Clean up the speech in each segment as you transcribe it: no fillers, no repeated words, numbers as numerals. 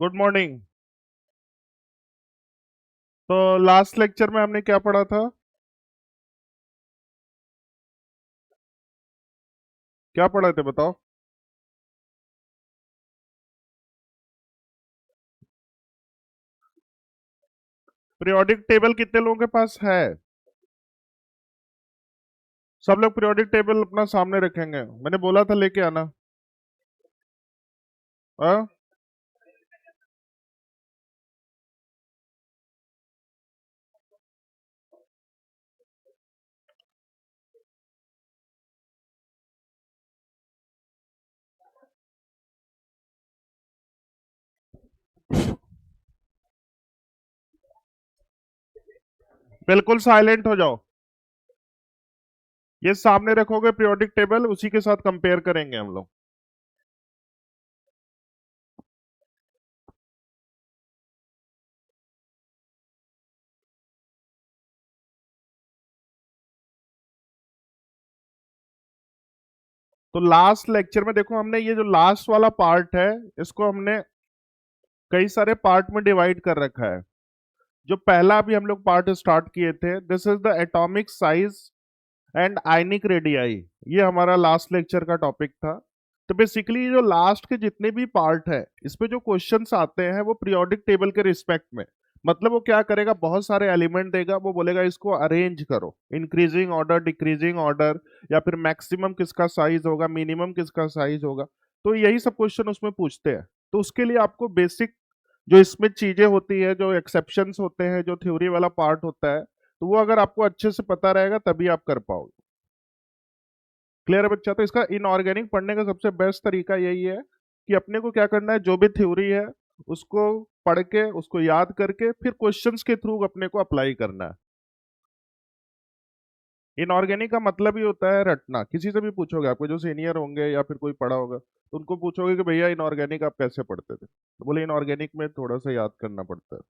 Good morning. तो last lecture में हमने क्या पढ़ा था? क्या पढ़ा थे बताओ। पीरियोडिक टेबल कितने लोगों के पास है? सब लोग पीरियोडिक टेबल अपना सामने रखेंगे, मैंने बोला था लेके आना। हाँ? बिल्कुल साइलेंट हो जाओ। ये सामने रखोगे पीरियोडिक टेबल, उसी के साथ कंपेयर करेंगे हम लोग। तो लास्ट लेक्चर में देखो, हमने ये जो लास्ट वाला पार्ट है, इसको हमने कई सारे पार्ट में डिवाइड कर रखा है। जो पहला अभी हम लोग पार्ट स्टार्ट किए थे, this is the atomic size and ionic radii, ये हमारा लास्ट लेक्चर का टॉपिक था। तो बेसिकली जो लास्ट के जितने भी पार्ट है, इस पे जो क्वेश्चंस आते हैं वो पीरियोडिक टेबल के रिस्पेक्ट में। मतलब वो क्या करेगा, बहुत सारे एलिमेंट देगा, वो बोलेगा इसको अरेंज करो, इंक्रीजिंग ऑर्डर, डिक्रीजिंग ऑर्डर, या फिर मैक्सिमम किसका साइज होगा, मिनिमम किसका साइज होगा। तो यही सब क्वेश्चन उसमें पूछते हैं। तो उसके लिए आपको बेसिक जो इसमें चीजें होती है, जो एक्सेप्शंस होते हैं, जो थ्योरी वाला पार्ट होता है, तो वो अगर आपको अच्छे से पता रहेगा तभी आप कर पाओगे। क्लियर है बच्चा? तो इसका इनऑर्गेनिक पढ़ने का सबसे बेस्ट तरीका यही है कि अपने को क्या करना है, जो भी थ्योरी है उसको पढ़ के, उसको याद करके, फिर क्वेश्चंस के थ्रू अपने को अप्लाई करना है। इनऑर्गेनिक का मतलब ही होता है रटना। किसी से भी पूछोगे, आपको जो सीनियर होंगे या फिर कोई पढ़ा होगा, तो उनको पूछोगे कि भैया इनऑर्गेनिक आप कैसे पढ़ते थे, तो बोले इनऑर्गेनिक में थोड़ा सा याद करना पड़ता है।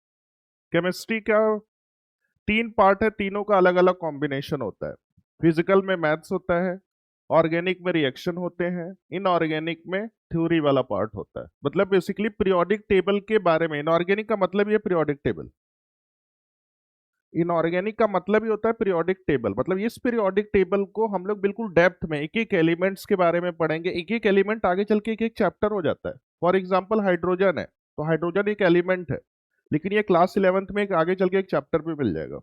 केमिस्ट्री का 3 पार्ट है, तीनों का अलग अलग कॉम्बिनेशन होता है। फिजिकल में मैथ्स होता है, ऑर्गेनिक में रिएक्शन होते हैं, इनऑर्गेनिक में थ्योरी वाला पार्ट होता है। मतलब बेसिकली पीरियोडिक टेबल के बारे में, इनऑर्गेनिक का मतलब ये पीरियोडिक टेबल, इनऑर्गेनिक का मतलब ही होता है पीरियोडिक टेबल। मतलब इस पीरियोडिक टेबल को हम लोग बिल्कुल डेप्थ में एक एक एलिमेंट्स के बारे में पढ़ेंगे। एक एक एलिमेंट आगे चल के एक एक चैप्टर हो जाता है। फॉर एग्जाम्पल हाइड्रोजन है, तो हाइड्रोजन एक एलिमेंट है, लेकिन ये क्लास 11th में एक आगे चल के एक चैप्टर भी मिल जाएगा।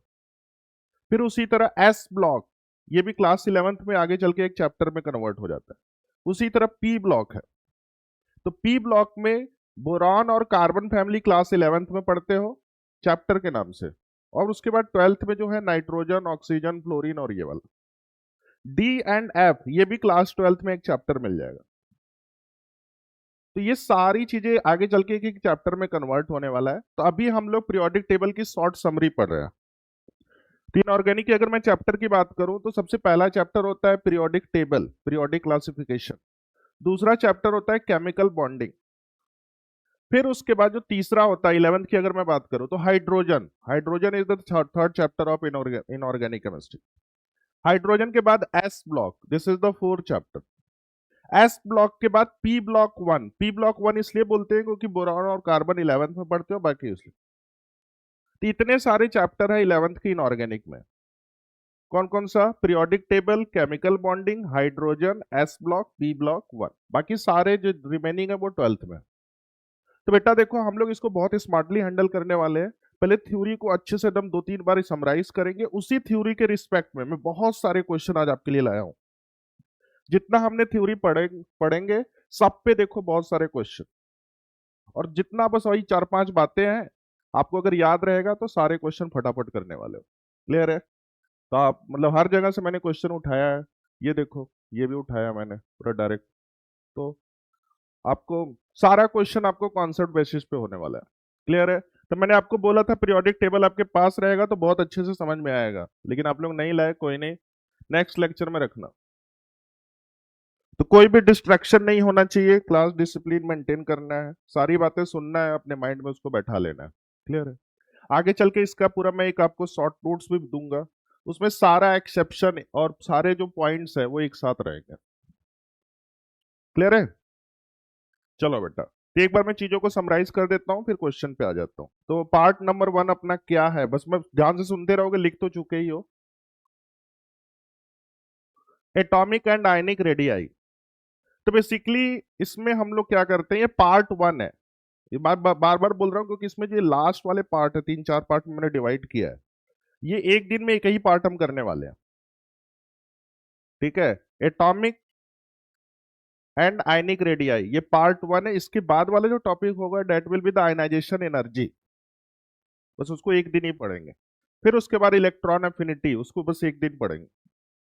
फिर उसी तरह एस ब्लॉक, ये भी क्लास 11th में आगे चल के एक चैप्टर में कन्वर्ट हो जाता है। उसी तरह पी ब्लॉक है, तो पी ब्लॉक में बोरॉन और कार्बन फैमिली क्लास 11th में पढ़ते हो चैप्टर के नाम से। और उसके बाद 12th में जो है नाइट्रोजन, ऑक्सीजन, फ्लोरीन और ये वाला। डी एंड एफ ये भी क्लास 12th में एक चैप्टर मिल जाएगा। तो ये सारी चीजें आगे चल के एक एक चैप्टर में कन्वर्ट होने वाला है। तो अभी हम लोग पीरियोडिक टेबल की शॉर्ट समरी पढ़ रहे हैं। तीन ऑर्गेनिक की अगर मैं चैप्टर की बात करूं, तो सबसे पहला चैप्टर होता है पीरियोडिक टेबल, पीरियोडिक क्लासिफिकेशन। दूसरा चैप्टर होता है केमिकल बॉन्डिंग। फिर उसके बाद जो तीसरा होता है 11th की अगर मैं बात करूं, तो hydrogen, hydrogen is the third chapter of inorganic chemistry. Hydrogen के बाद S block, this is the fourth chapter. S block के बाद P block one, P block one इसलिए बोलते हैं क्योंकि बोरान और कार्बन 11th में पढ़ते हो, बाकी इसलिए। तो इतने सारे चैप्टर है 11th की इनऑर्गेनिक में। कौन कौन सा? Periodic table, chemical bonding, hydrogen, S block, P block one. बाकी सारे जो रिमेनिंग है वो 12th में। तो बेटा देखो, हम लोग इसको बहुत स्मार्टली हैंडल करने वाले हैं। पहले थ्योरी को अच्छे से एकदम 2-3 बार समराइज करेंगे, उसी थ्योरी के रिस्पेक्ट में मैं बहुत सारे क्वेश्चन आज आपके लिए लाया हूं। जितना हमने थ्योरी पढ़ेंगे, सब पे देखो बहुत सारे क्वेश्चन। और जितना बस वही 4-5 बातें हैं, आपको अगर याद रहेगा तो सारे क्वेश्चन फटाफट करने वाले हो। क्लियर है? तो आप मतलब हर जगह से मैंने क्वेश्चन उठाया है। ये देखो, ये भी उठाया मैंने पूरा डायरेक्ट। तो आपको सारा क्वेश्चन आपको कॉन्सेप्ट बेसिस पे होने वाला है। क्लियर है? तो मैंने आपको बोला था पीरियोडिक टेबल आपके पास रहेगा तो बहुत अच्छे से समझ में आएगा, लेकिन आप लोग नहीं लाए, कोई नहीं, नेक्स्ट लेक्चर में रखना। तो कोई भी डिस्ट्रैक्शन नहीं होना चाहिए, क्लास डिसिप्लिन मेंटेन करना है, सारी बातें सुनना है, अपने माइंड में उसको बैठा लेना है। क्लियर है? आगे चल के इसका पूरा मैं एक आपको शॉर्ट नोट्स भी दूंगा, उसमें सारा एक्सेप्शन और सारे जो पॉइंट्स है वो एक साथ रहेंगे। क्लियर है? चलो बेटा, तो एक बार मैं चीजों को समराइज कर देता हूं, फिर क्वेश्चन पे आ जाता हूं। तो पार्ट नंबर 1 अपना क्या है, बस मैं ध्यान से सुनते रहोगे, लिख तो चुके ही हो। Atomic and ionic radii. तो बेसिकली इसमें हम लोग क्या करते हैं, ये पार्ट 1 है। ये बार बार बार बोल रहा हूँ क्योंकि इसमें जो लास्ट वाले पार्ट है, 3-4 पार्ट में मैंने डिवाइड किया है, ये एक दिन में एक ही पार्ट हम करने वाले हैं। ठीक है, एटॉमिक एंड आयनिक रेडियाई ये पार्ट 1 है। इसके बाद वाला जो टॉपिक होगा that will be the ionization energy, बस उसको एक दिन ही पढ़ेंगे। फिर उसके बाद इलेक्ट्रॉन एफिनिटी, उसको बस एक दिन पढ़ेंगे।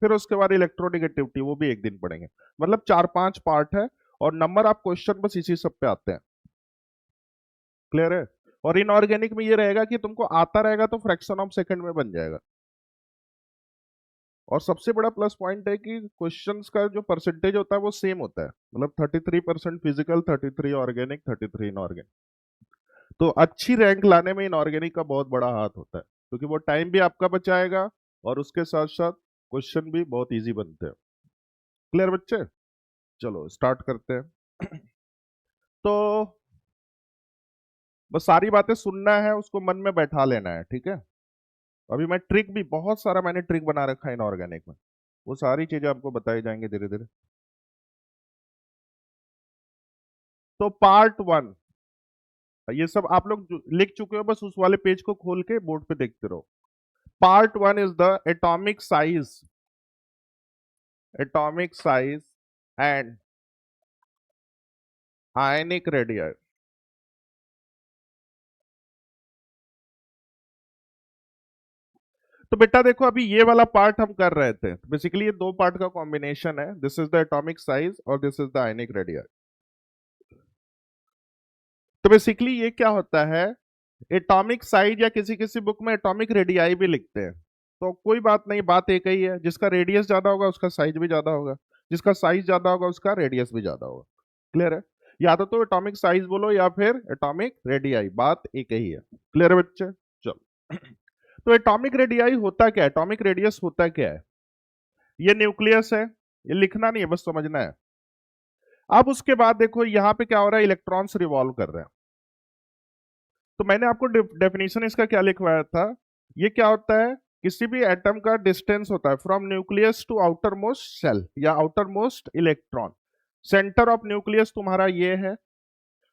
फिर उसके बाद इलेक्ट्रोनेगेटिविटी, वो भी एक दिन पढ़ेंगे। मतलब 4-5 पार्ट है, और नंबर आप क्वेश्चन बस इसी सब पे आते हैं। क्लियर है? और इनऑर्गेनिक में ये रहेगा कि तुमको आता रहेगा तो फ्रैक्शन ऑफ सेकंड में बन जाएगा। और सबसे बड़ा प्लस पॉइंट है कि क्वेश्चंस का जो परसेंटेज होता है वो सेम होता है, मतलब 33% फिजिकल, 33 ऑर्गेनिक, 33 इनऑर्गेनिक। तो अच्छी रैंक लाने में इनऑर्गेनिक का बहुत बड़ा हाथ होता है, क्योंकि वो टाइम भी आपका बचाएगा और उसके साथ साथ क्वेश्चन भी बहुत इजी बनते हैं। क्लियर बच्चे? चलो स्टार्ट करते हैं। तो बस सारी बातें सुनना है, उसको मन में बैठा लेना है, ठीक है? अभी मैं ट्रिक भी बहुत सारा मैंने ट्रिक बना रखा है इनऑर्गेनिक में, वो सारी चीजें आपको बताई जाएंगी धीरे धीरे। तो पार्ट 1 ये सब आप लोग लिख चुके हो, बस उस वाले पेज को खोल के बोर्ड पे देखते रहो। Part 1 is the atomic size and ionic radii. तो बेटा देखो, अभी ये वाला पार्ट हम कर रहे थे, तो बेसिकली ये दो पार्ट का कॉम्बिनेशन है, this is the atomic size और this is the ionic radii. तो बेसिकली ये क्या होता है, एटॉमिक साइज या किसी किसी बुक में एटॉमिक रेडियाई भी लिखते हैं, तो कोई बात नहीं, बात एक ही है, जिसका रेडियस ज्यादा होगा उसका साइज भी ज्यादा होगा, जिसका साइज ज्यादा होगा उसका रेडियस भी ज्यादा होगा। क्लियर है? या तो एटॉमिक साइज बोलो या फिर एटॉमिक रेडियाई, बात एक ही है। क्लियर है बच्चे? चलो। तो एटॉमिक रेडियाई होता क्या है, एटॉमिक रेडियस होता क्या है? ये न्यूक्लियस है, ये लिखना नहीं है, बस समझना है। अब उसके बाद देखो यहां पे क्या हो रहा है, इलेक्ट्रॉन्स रिवॉल्व कर रहे हैं। तो मैंने आपको डेफिनेशन इसका क्या लिखवाया था, ये क्या होता है, किसी भी एटम का डिस्टेंस होता है from nucleus to outer most shell या outer most electron. Centre of nucleus तुम्हारा ये है,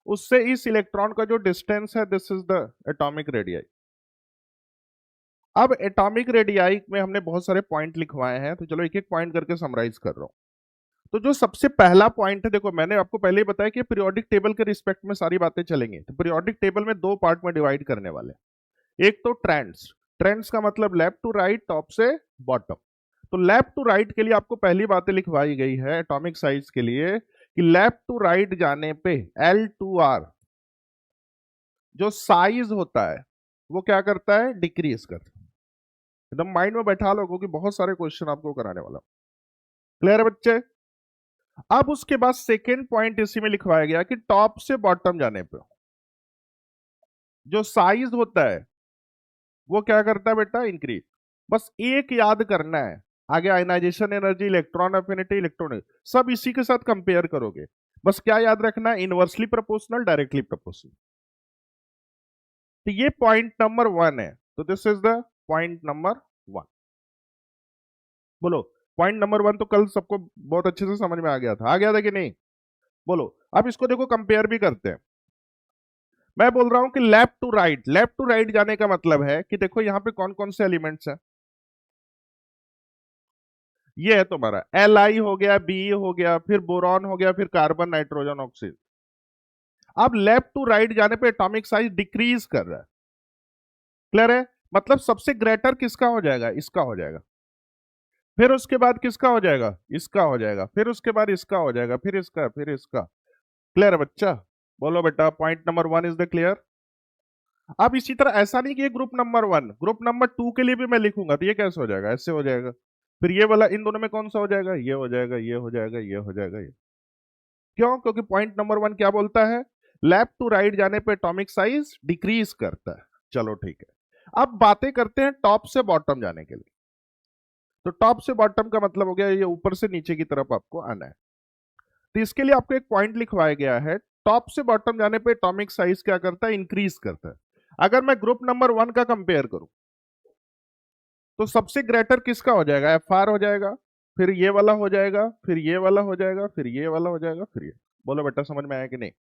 उससे इस इलेक्ट्रॉन का जो डिस्टेंस है, this is the atomic radii. अब एटॉमिक रेडियाई में हमने बहुत सारे पॉइंट लिखवाए हैं, तो चलो एक एक पॉइंट करके समराइज कर रहा हूं। तो जो सबसे पहला पॉइंट है, देखो मैंने आपको पहले ही बताया कि पीरियोडिक टेबल के रिस्पेक्ट में सारी बातें चलेंगी। तो पीरियोडिक टेबल में दो पार्ट में डिवाइड करने वाले हैं। एक तो ट्रेंड्स, ट्रेंड्स का मतलब लेफ्ट टू राइट, टॉप से बॉटम। तो लेफ्ट टू राइट के लिए आपको पहली बातें लिखवाई गई है एटॉमिक साइज के लिए, कि लेफ्ट टू राइट जाने पे L2R जो साइज होता है वो क्या करता है, डिक्रीज करता है। एकदम माइंड में बैठा लो, क्योंकि बहुत सारे क्वेश्चन आपको कराने वाला। क्लियर है बच्चे? अब उसके बाद सेकेंड पॉइंट इसी में लिखवाया गया कि टॉप से बॉटम जाने पे जो साइज होता है वो क्या करता है बेटा, इंक्रीज। बस एक याद करना है, आगे ionization energy, electron affinity, electron, सब इसी के साथ कंपेयर करोगे। बस क्या याद रखना है, इनवर्सली प्रोपोर्शनल, डायरेक्टली प्रोपोर्शनल। तो ये पॉइंट नंबर 1 है, तो this is the point number 1। बोलो, पॉइंट नंबर 1 तो कल सबको बहुत अच्छे से समझ में आ गया था कि नहीं? बोलो। अब इसको देखो कंपेयर भी करते हैं। मैं बोल रहा हूं कि लेफ्ट टू राइट जाने का मतलब है कि देखो यहां पे कौन कौन से एलिमेंट्स हैं। ये है तुम्हारा Li हो गया, Be हो गया, फिर बोरॉन हो गया, फिर कार्बन, नाइट्रोजन, ऑक्सीजन। अब लेफ्ट टू राइट जाने पे एटॉमिक साइज डिक्रीज कर रहा है। क्लियर है? मतलब सबसे ग्रेटर किसका हो जाएगा, इसका हो जाएगा। फिर उसके बाद किसका हो जाएगा, इसका हो जाएगा, फिर उसके बाद इसका हो जाएगा, फिर इसका, फिर इसका। क्लियर है बच्चा? बोलो बेटा, point number 1 is the clear. अब इसी तरह ऐसा नहीं कि ये ग्रुप नंबर 1, ग्रुप नंबर 2 के लिए भी मैं लिखूंगा तो ये कैसे हो जाएगा, ऐसे हो जाएगा। फिर ये वाला इन दोनों में कौन सा हो जाएगा, ये हो जाएगा, ये हो जाएगा, ये हो जाएगा, ये। क्यों? क्योंकि पॉइंट नंबर 1 क्या बोलता है, लेफ्ट टू राइट जाने पे एटॉमिक साइज डिक्रीज करता है। चलो ठीक है, अब बातें करते हैं टॉप से बॉटम जाने के लिए। तो टॉप से बॉटम का मतलब हो गया ये ऊपर से नीचे की तरफ आपको आना है। तो इसके लिए आपको एक पॉइंट लिखवाया गया है, टॉप से बॉटम जाने पे एटॉमिक साइज क्या करता है, इंक्रीज करता है। अगर मैं ग्रुप नंबर 1 का कंपेयर करूं तो सबसे ग्रेटर किसका हो जाएगा, एफ हो जाएगा, फिर ये वाला हो जाएगा, फिर ये वाला हो जाएगा, फिर ये वाला हो जाएगा, फिर ये। बोलो बेटा समझ में आया कि नहीं।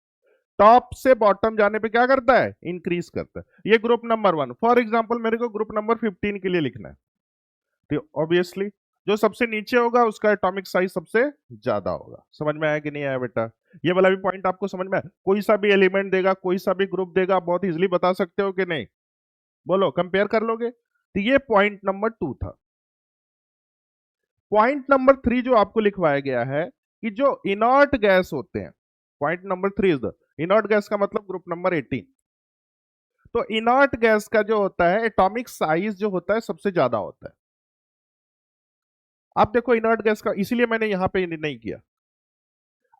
टॉप से बॉटम जाने पे क्या करता है, इंक्रीज करता है। ये ग्रुप नंबर 1। फॉर एग्जांपल मेरे को ग्रुप नंबर 15 के लिए लिखना है, तो ऑब्वियसली जो सबसे नीचे होगा उसका एटॉमिक साइज सबसे ज्यादा होगा। समझ में आया कि नहीं आया बेटा। ये वाला भी पॉइंट आपको समझ में आया। कोई सा भी एलिमेंट देगा, कोई सा भी ग्रुप देगा, आप बहुत इजीली बता सकते हो कि नहीं। बोलो कंपेयर कर लोगे। तो ये पॉइंट नंबर 2 था। पॉइंट नंबर 3 जो आपको लिखवाया गया है कि जो इनर्ट गैस होते हैं, point number 3 is the inert gas का मतलब ग्रुप नंबर 18। तो इनर्ट गैस का जो होता है एटॉमिक साइज जो होता है सबसे ज्यादा होता है। आप देखो इनर्ट गैस का, इसीलिए मैंने यहां पे नहीं किया।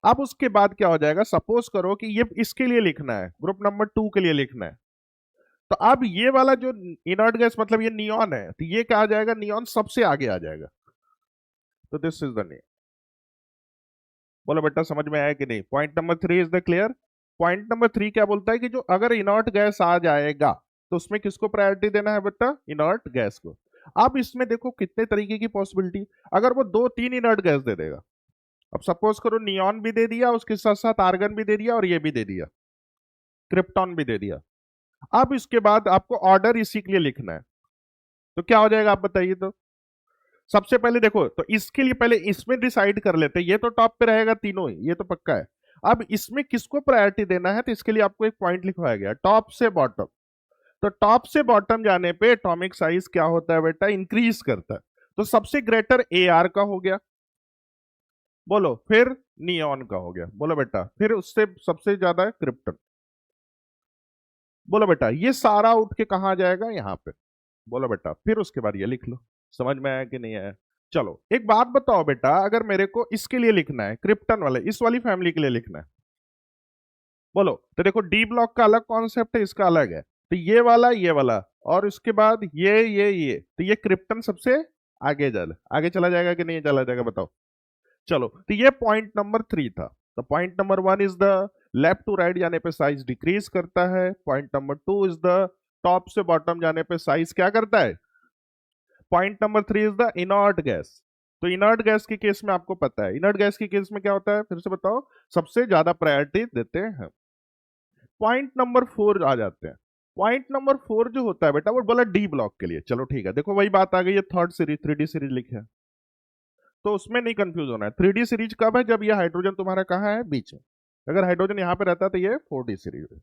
अब उसके बाद क्या हो जाएगा, सपोज करो कि ये इसके लिए लिखना है, ग्रुप नंबर 2 के लिए लिखना है। तो अब ये वाला जो इनर्ट गैस मतलब ये नियॉन है, तो ये क्या आ जाएगा, नियॉन सबसे आगे आ जाएगा। तो दिस इज द नेम। बोलो बेटा समझ में आया कि नहीं। Point number 3 is the clear. Point number 3 क्या बोलता है कि जो अगर इनर्ट गैस आ जाएगा तो उसमें किसको प्रायोरिटी देना है बेटा, इनर्ट गैस को। अब इसमें देखो कितने तरीके की पॉसिबिलिटी। अगर वो 2-3 इनर्ट गैस दे देगा, अब सपोज करो नियॉन भी दे दिया, उसके साथ साथ आर्गन भी दे दिया, और ये भी दे दिया, क्रिप्टॉन भी दे दिया। अब इसके बाद आपको ऑर्डर इसी के लिए लिखना है, तो क्या हो जाएगा आप बताइए। तो सबसे पहले देखो, तो इसके लिए पहले इसमें डिसाइड कर लेते हैं, ये तो टॉप पे रहेगा तीनों ही, ये तो पक्का है। अब इसमें किसको प्रायोरिटी देना है, तो इसके लिए आपको एक पॉइंट लिखवाया गया, टॉप से बॉटम। तो टॉप से बॉटम जाने पे एटॉमिक साइज क्या होता है बेटा, इंक्रीज करता है। तो सबसे ग्रेटर ए आर का हो गया, बोलो, फिर नियॉन का हो गया, बोलो बेटा, फिर उससे सबसे ज्यादा है क्रिप्टन। बोलो बेटा ये सारा उठ के कहां जाएगा, यहां पे। बोलो बेटा फिर उसके बाद ये लिख लो। समझ में आया कि नहीं आया। चलो एक बात बताओ बेटा, अगर मेरे को इसके लिए लिखना है, क्रिप्टन वाले इस वाली फैमिली के लिए लिखना है, बोलो, तो देखो डी ब्लॉक का अलग कॉन्सेप्ट है, इसका अलग है। तो ये वाला, और उसके बाद ये तो ये क्रिप्टन सबसे आगे चला जाएगा कि नहीं चला जाएगा बताओ। चलो तो ये पॉइंट नंबर 3 था। तो point number 1 is the left to right जाने पे साइज डिक्रीज करता है। Point number 2 is the top से बॉटम जाने पे साइज क्या करता है। Point number 3 is the inert gas. तो इनर्ट गैस के केस में आपको पता है, इनर्ट गैस के केस में क्या होता है, फिर से बताओ, सबसे ज्यादा प्रायोरिटी देते हैं। पॉइंट नंबर 4 आ जाते हैं। पॉइंट नंबर 4 जो होता है बेटा, वो बोला डी ब्लॉक के लिए। चलो ठीक है, देखो वही बात आ गई है, थर्ड सीरीज 3D सीरीज लिखे है, तो उसमें नहीं कंफ्यूज होना है। 3D सीरीज कब है, जब ये हाइड्रोजन तुम्हारा कहाँ है, बीच में। अगर हाइड्रोजन यहाँ पे रहता है तो ये 4D सीरीज है।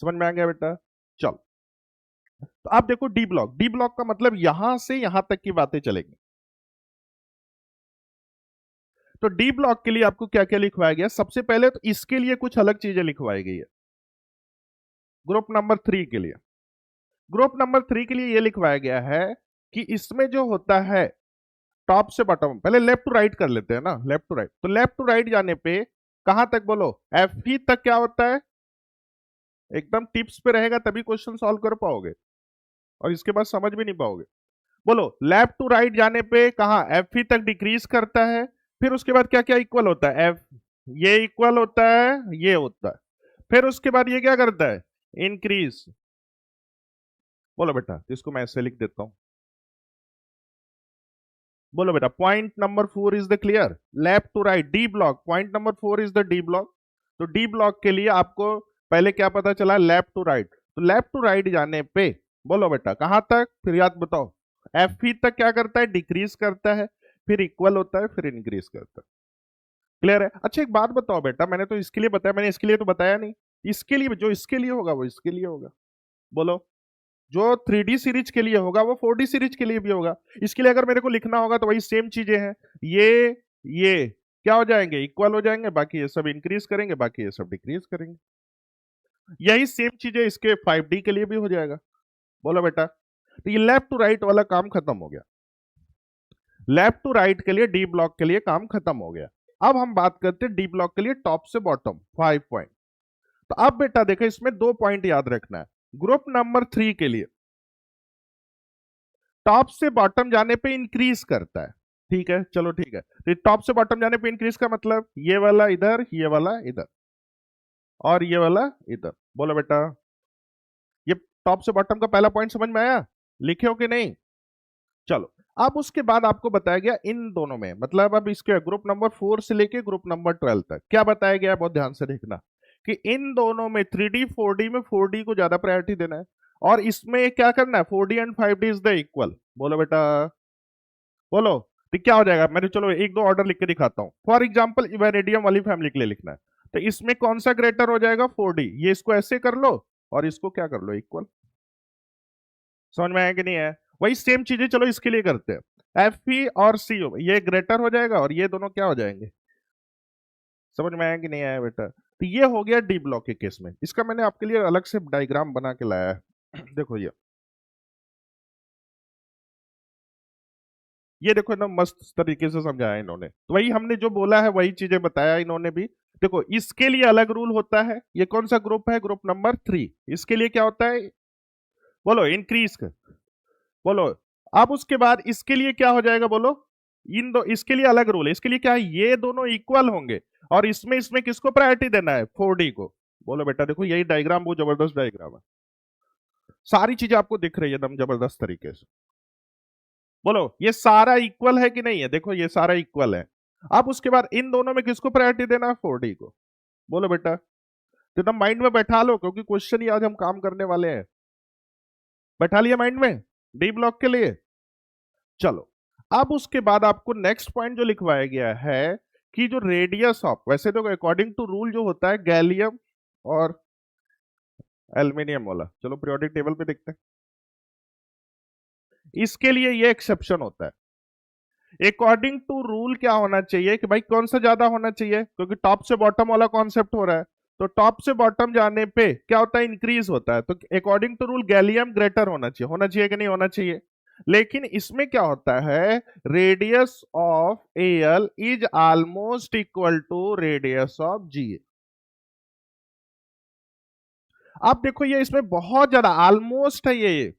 समझ में आ गया बेटा। चलो तो आप देखो डी ब्लॉक, डी ब्लॉक का मतलब यहां से यहां तक की बातें चलेंगी। तो डी ब्लॉक के लिए आपको क्या क्या लिखवाया गया, सबसे पहले तो इसके लिए कुछ अलग चीजें लिखवाई गई है। ग्रुप नंबर 3 के लिए, ग्रुप नंबर 3 के लिए यह लिखवाया गया है कि इसमें जो होता है टॉप से बॉटम, पहले लेफ्ट टू राइट कर लेते हैं ना, लेफ्ट टू राइट। तो लेफ्ट टू राइट जाने पे कहां तक, बोलो, एफ ही तक क्या होता है। एकदम टिप्स पे रहेगा तभी क्वेश्चन सॉल्व कर पाओगे, और इसके बाद समझ भी नहीं पाओगे। बोलो लेफ्ट टू राइट जाने पे कहा, एफ ही तक डिक्रीज करता है। फिर उसके बाद क्या क्या इक्वल होता है, एफ, ये इक्वल होता है, ये होता है। फिर उसके बाद ये क्या करता है, इंक्रीज। बोलो बेटा, इसको मैं ऐसे लिख देता हूं। बोलो बेटा point number 4 is the clear, left to right D block, point number 4 is the D block. तो डी ब्लॉक के लिए आपको पहले क्या पता चला, लेफ्ट टू राइट। तो लेफ्ट टू राइट जाने पे बोलो बेटा कहां तक, फिर याद बताओ, एफ ही तक क्या करता है, डिक्रीज करता है, फिर इक्वल होता है, फिर इंक्रीज करता है। क्लियर है। अच्छा एक बात बताओ बेटा, मैंने तो इसके लिए बताया, मैंने इसके लिए तो बताया नहीं। इसके लिए जो इसके लिए होगा वो इसके लिए होगा। बोलो, जो 3D सीरीज के लिए होगा वो 4D सीरीज के लिए भी होगा। इसके लिए अगर मेरे को लिखना होगा तो वही सेम चीजें हैं, ये क्या हो जाएंगे, इक्वल हो जाएंगे, बाकी ये सब इंक्रीज करेंगे, बाकी ये सब डिक्रीज करेंगे। यही सेम चीजें इसके 5D के लिए भी हो जाएगा। बोलो बेटा, तो ये लेफ्ट टू राइट वाला काम खत्म हो गया। लेफ्ट टू राइट के लिए डी ब्लॉक के लिए काम खत्म हो गया। अब हम बात करते हैं डी ब्लॉक के लिए टॉप से बॉटम 5 पॉइंट। तो अब बेटा देखो, इसमें 2 पॉइंट याद रखना है। ग्रुप नंबर 3 के लिए टॉप से बॉटम जाने पे इंक्रीज करता है, ठीक है, चलो ठीक है। तो टॉप से बॉटम जाने पे इंक्रीज का मतलब ये वाला इधर, ये वाला इधर। और ये वाला इधर। बोलो बेटा, ये टॉप से बॉटम का पहला पॉइंट समझ में आया? लिखे हो कि नहीं? चलो, अब उसके बाद आपको बताया गया इन दोनों में, मतलब अब इसके ग्रुप नंबर 4 से लेके ग्रुप नंबर 12 तक क्या बताया गया है, बहुत ध्यान से देखना कि इन दोनों में 3D 4D में 4D को ज्यादा प्रायोरिटी देना है, और इसमें क्या करना है, 4D and 5D is the equal. बोलो बेटा, बोलो। तो क्या हो जाएगा, मैं चलो एक दो ऑर्डर लिख के दिखाता हूं। फॉर एग्जाम्पल इवेरिडियम वाली फैमिली के लिए लिखना है, तो इसमें कौन सा ग्रेटर हो जाएगा, 4D। ये इसको ऐसे कर लो और इसको क्या कर लो, इक्वल। समझ में आया कि नहीं है? वही सेम चीजें चलो इसके लिए करते हैं, एफ पी और सी ओ, ये ग्रेटर हो जाएगा और ये दोनों क्या हो जाएंगे। समझ में आया कि नहीं आया बेटा? तो ये हो गया डी ब्लॉक के केस में। इसका मैंने आपके लिए अलग से डायग्राम बना के लाया है देखो ये देखो एकदम मस्त तरीके से समझाया इन्होंने, तो वही हमने जो बोला है वही चीजें बताया इन्होंने भी। देखो इसके लिए अलग रूल होता है, ये कौन सा ग्रुप है, ग्रुप नंबर 3। इसके लिए क्या होता है, बोलो, इंक्रीज कर, बोलो। अब उसके बाद इसके लिए क्या हो जाएगा, बोलो। इन दो, इसके लिए अलग रूल है, इसके लिए क्या है, ये दोनों इक्वल होंगे, और इसमें इसमें किसको प्रायोरिटी देना है, 4D को। बोलो बेटा, देखो यही डायग्राम बहुत जबरदस्त डायग्राम है, सारी चीजें आपको दिख रही है एकदम जबरदस्त तरीके से। बोलो ये सारा इक्वल है कि नहीं है, देखो ये सारा इक्वल है। अब उसके बाद इन दोनों में किसको प्रायोरिटी देना है, 4D को। बोलो बेटा, तो एकदम माइंड में बैठा लो, क्योंकि क्वेश्चन ही आज हम काम करने वाले हैं। बैठा लिया माइंड में डी ब्लॉक के लिए? चलो, अब उसके बाद आपको नेक्स्ट पॉइंट जो लिखवाया गया है कि जो रेडियस ऑफ, वैसे तो अकॉर्डिंग टू रूल जो होता है गैलियम और एल्यूमिनियम वाला, चलो पीरियोडिक टेबल पे देखते हैं, इसके लिए ये एक्सेप्शन होता है। अकॉर्डिंग टू रूल क्या होना चाहिए कि भाई कौन सा ज्यादा होना चाहिए, क्योंकि टॉप से बॉटम वाला कॉन्सेप्ट हो रहा है, तो टॉप से बॉटम जाने पे क्या होता है, इंक्रीज होता है। तो according to rule gallium greater होना चाहिए कि नहीं होना चाहिए? लेकिन इसमें क्या होता है, radius of L is almost equal to radius of G. आप देखो ये इसमें बहुत ज्यादा ऑलमोस्ट है, ये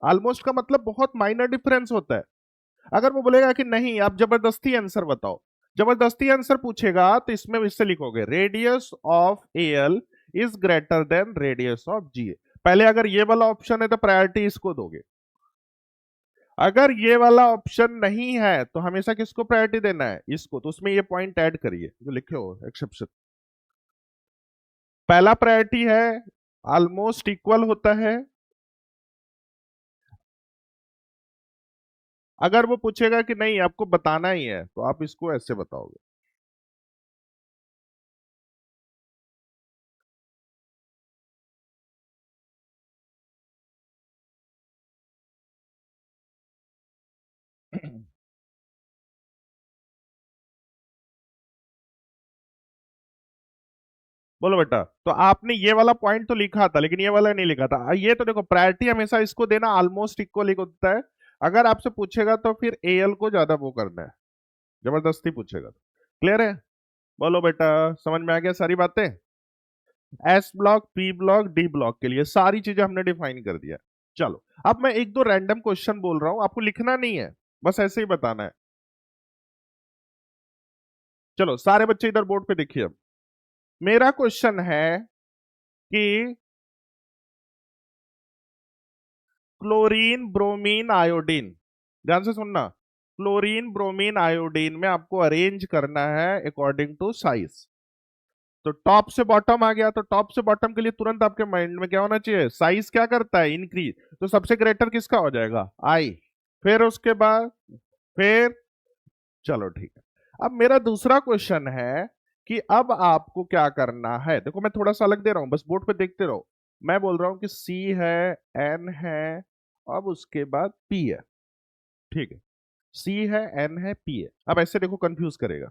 ऑलमोस्ट का मतलब बहुत माइनर डिफरेंस होता है। अगर वो बोलेगा कि नहीं आप जबरदस्ती आंसर बताओ, जबरदस्ती आंसर पूछेगा तो इसमें इससे लिखोगे radius of L is greater than radius of G. पहले अगर ये वाला ऑप्शन है तो प्रायोरिटी इसको दोगे, अगर ये वाला ऑप्शन नहीं है तो हमेशा किसको प्रायोरिटी देना है, इसको। तो उसमें ये पॉइंट ऐड करिए जो लिखे हो एक्सेप्शन। पहला प्रायोरिटी है ऑलमोस्ट इक्वल होता है, अगर वो पूछेगा कि नहीं आपको बताना ही है तो आप इसको ऐसे बताओगे। बोलो बेटा, तो आपने ये वाला पॉइंट तो लिखा था लेकिन ये वाला नहीं लिखा था। ये तो देखो प्रायोरिटी हमेशा इसको देना ऑलमोस्ट इक्वल ही होता है। अगर आपसे पूछेगा तो फिर एल को ज्यादा वो करना है, जबरदस्ती पूछेगा तो। क्लियर है? बोलो बेटा, समझ में आ गया सारी बातें? S block, P block, D block के लिए सारी चीजें हमने डिफाइन कर दिया। चलो, अब मैं एक दो रैंडम क्वेश्चन बोल रहा हूं, आपको लिखना नहीं है, बस ऐसे ही बताना है। चलो सारे बच्चे इधर बोर्ड पे देखिए। अब मेरा क्वेश्चन है कि क्लोरीन ब्रोमीन आयोडीन, ध्यान से सुनना, क्लोरीन ब्रोमीन आयोडीन में आपको अरेंज करना है अकॉर्डिंग टू साइज। तो टॉप से बॉटम आ गया, तो टॉप से बॉटम के लिए तुरंत आपके माइंड में क्या होना चाहिए, साइज क्या करता है, इंक्रीज। तो सबसे ग्रेटर किसका हो जाएगा, आई। फिर उसके बाद, फिर, चलो ठीक है। अब मेरा दूसरा क्वेश्चन है कि अब आपको क्या करना है, देखो मैं थोड़ा सा अलग दे रहा हूं, बस बोर्ड पे देखते रहो। मैं बोल रहा हूं कि सी है, एन है, अब उसके बाद पी है। ठीक है, सी है, एन है, पी है। अब ऐसे देखो कंफ्यूज करेगा,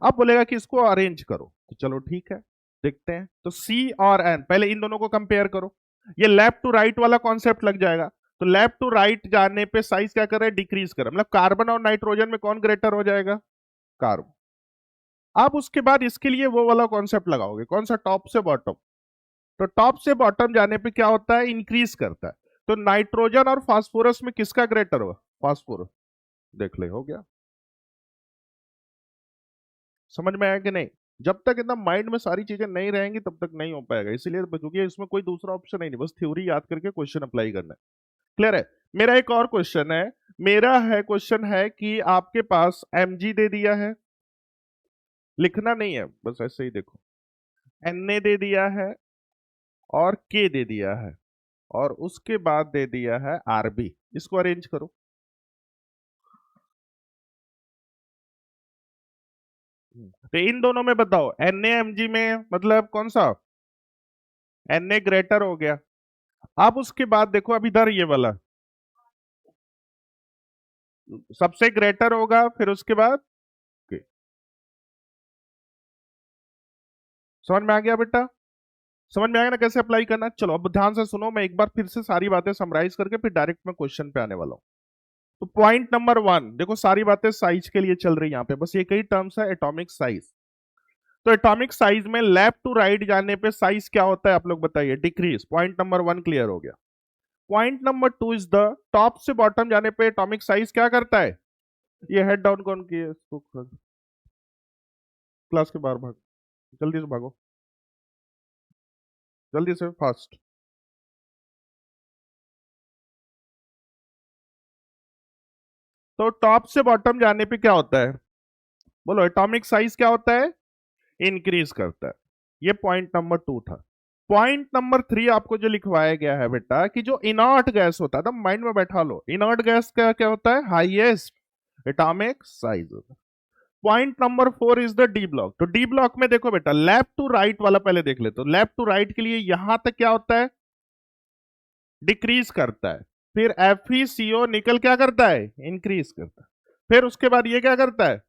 अब बोलेगा कि इसको अरेंज करो, तो चलो ठीक है, देखते हैं। तो सी और एन, पहले इन दोनों को कंपेयर करो, ये लेफ्ट टू राइट वाला कॉन्सेप्ट लग जाएगा। तो लेफ्ट टू राइट जाने पे साइज क्या कर रहा है, डिक्रीज कर रहा है, मतलब कार्बन और नाइट्रोजन में कौन ग्रेटर हो जाएगा, कार्बन। अब उसके बाद इसके लिए वो वाला कॉन्सेप्ट लगाओगे, कौन सा, टॉप से बॉटम। तो टॉप से बॉटम जाने पे क्या होता है, इंक्रीज करता है। तो नाइट्रोजन और फास्फोरस में किसका ग्रेटर होगा, फास्फोरस। देख ले, हो गया। समझ में आया कि नहीं? जब तक एकदम माइंड में सारी चीजें नहीं रहेंगी तब तक नहीं हो पाएगा, इसीलिए क्योंकि इसमें कोई दूसरा ऑप्शन ही नहीं, बस थ्योरी याद करके क्वेश्चन अप्लाई करना है। क्लियर है? मेरा एक और क्वेश्चन है, मेरा है क्वेश्चन है कि आपके पास mg दे दिया है, लिखना नहीं है, बस ऐसे ही देखो, na दे दिया है और k दे दिया है, और उसके बाद दे दिया है rb। इसको अरेंज करो। तो इन दोनों में बताओ, NaMg में मतलब कौन सा? Na ग्रेटर हो गया। अब उसके बाद देखो, अब इधर ये वाला सबसे ग्रेटर होगा, फिर उसके बाद okay, समझ में आ गया बेटा? समझ में आएगा ना कैसे अप्लाई करना? चलो अब ध्यान से सुनो, मैं एक बार फिर से सारी बातें समराइज करके फिर डायरेक्ट मैं क्वेश्चन पे आने वाला हूं। तो पॉइंट नंबर 1 देखो, सारी बातें साइज के लिए चल रही है, यहां पे बस एक ही टर्म्स है, एटॉमिक साइज। तो एटॉमिक साइज में लेफ्ट टू राइट जाने पे साइज क्या होता है आप लोग बताइए? डिक्रीज। पॉइंट नंबर 1 क्लियर हो गया। Point number 2 is the top से बॉटम जाने पे एटॉमिक साइज क्या करता है? ये हेड डाउन कौन की है? इसको क्लास के बाहर भाग, जल्दी से भागो, जल्दी से फास्ट। तो टॉप से बॉटम जाने पे क्या होता है? बोलो, एटॉमिक साइज क्या होता है? इंक्रीज करता है। ये पॉइंट नंबर 2 था। पॉइंट नंबर 3 आपको जो लिखवाया गया है बेटा, कि जो इनर्ट गैस होता है, तो माइंड में बैठा लो, इनर्ट गैस का क्या होता है? हाईएस्ट एटॉमिक साइज होता है। Point number 4 is the D block. तो डी ब्लॉक में देखो बेटा, लेफ्ट टू राइट वाला पहले देख लेते, तो लेफ्ट टू राइट के लिए यहां तक क्या होता है? डिक्रीज करता है। फिर FeCO निकल क्या करता है? इंक्रीज करता है। फिर उसके बाद ये क्या करता है?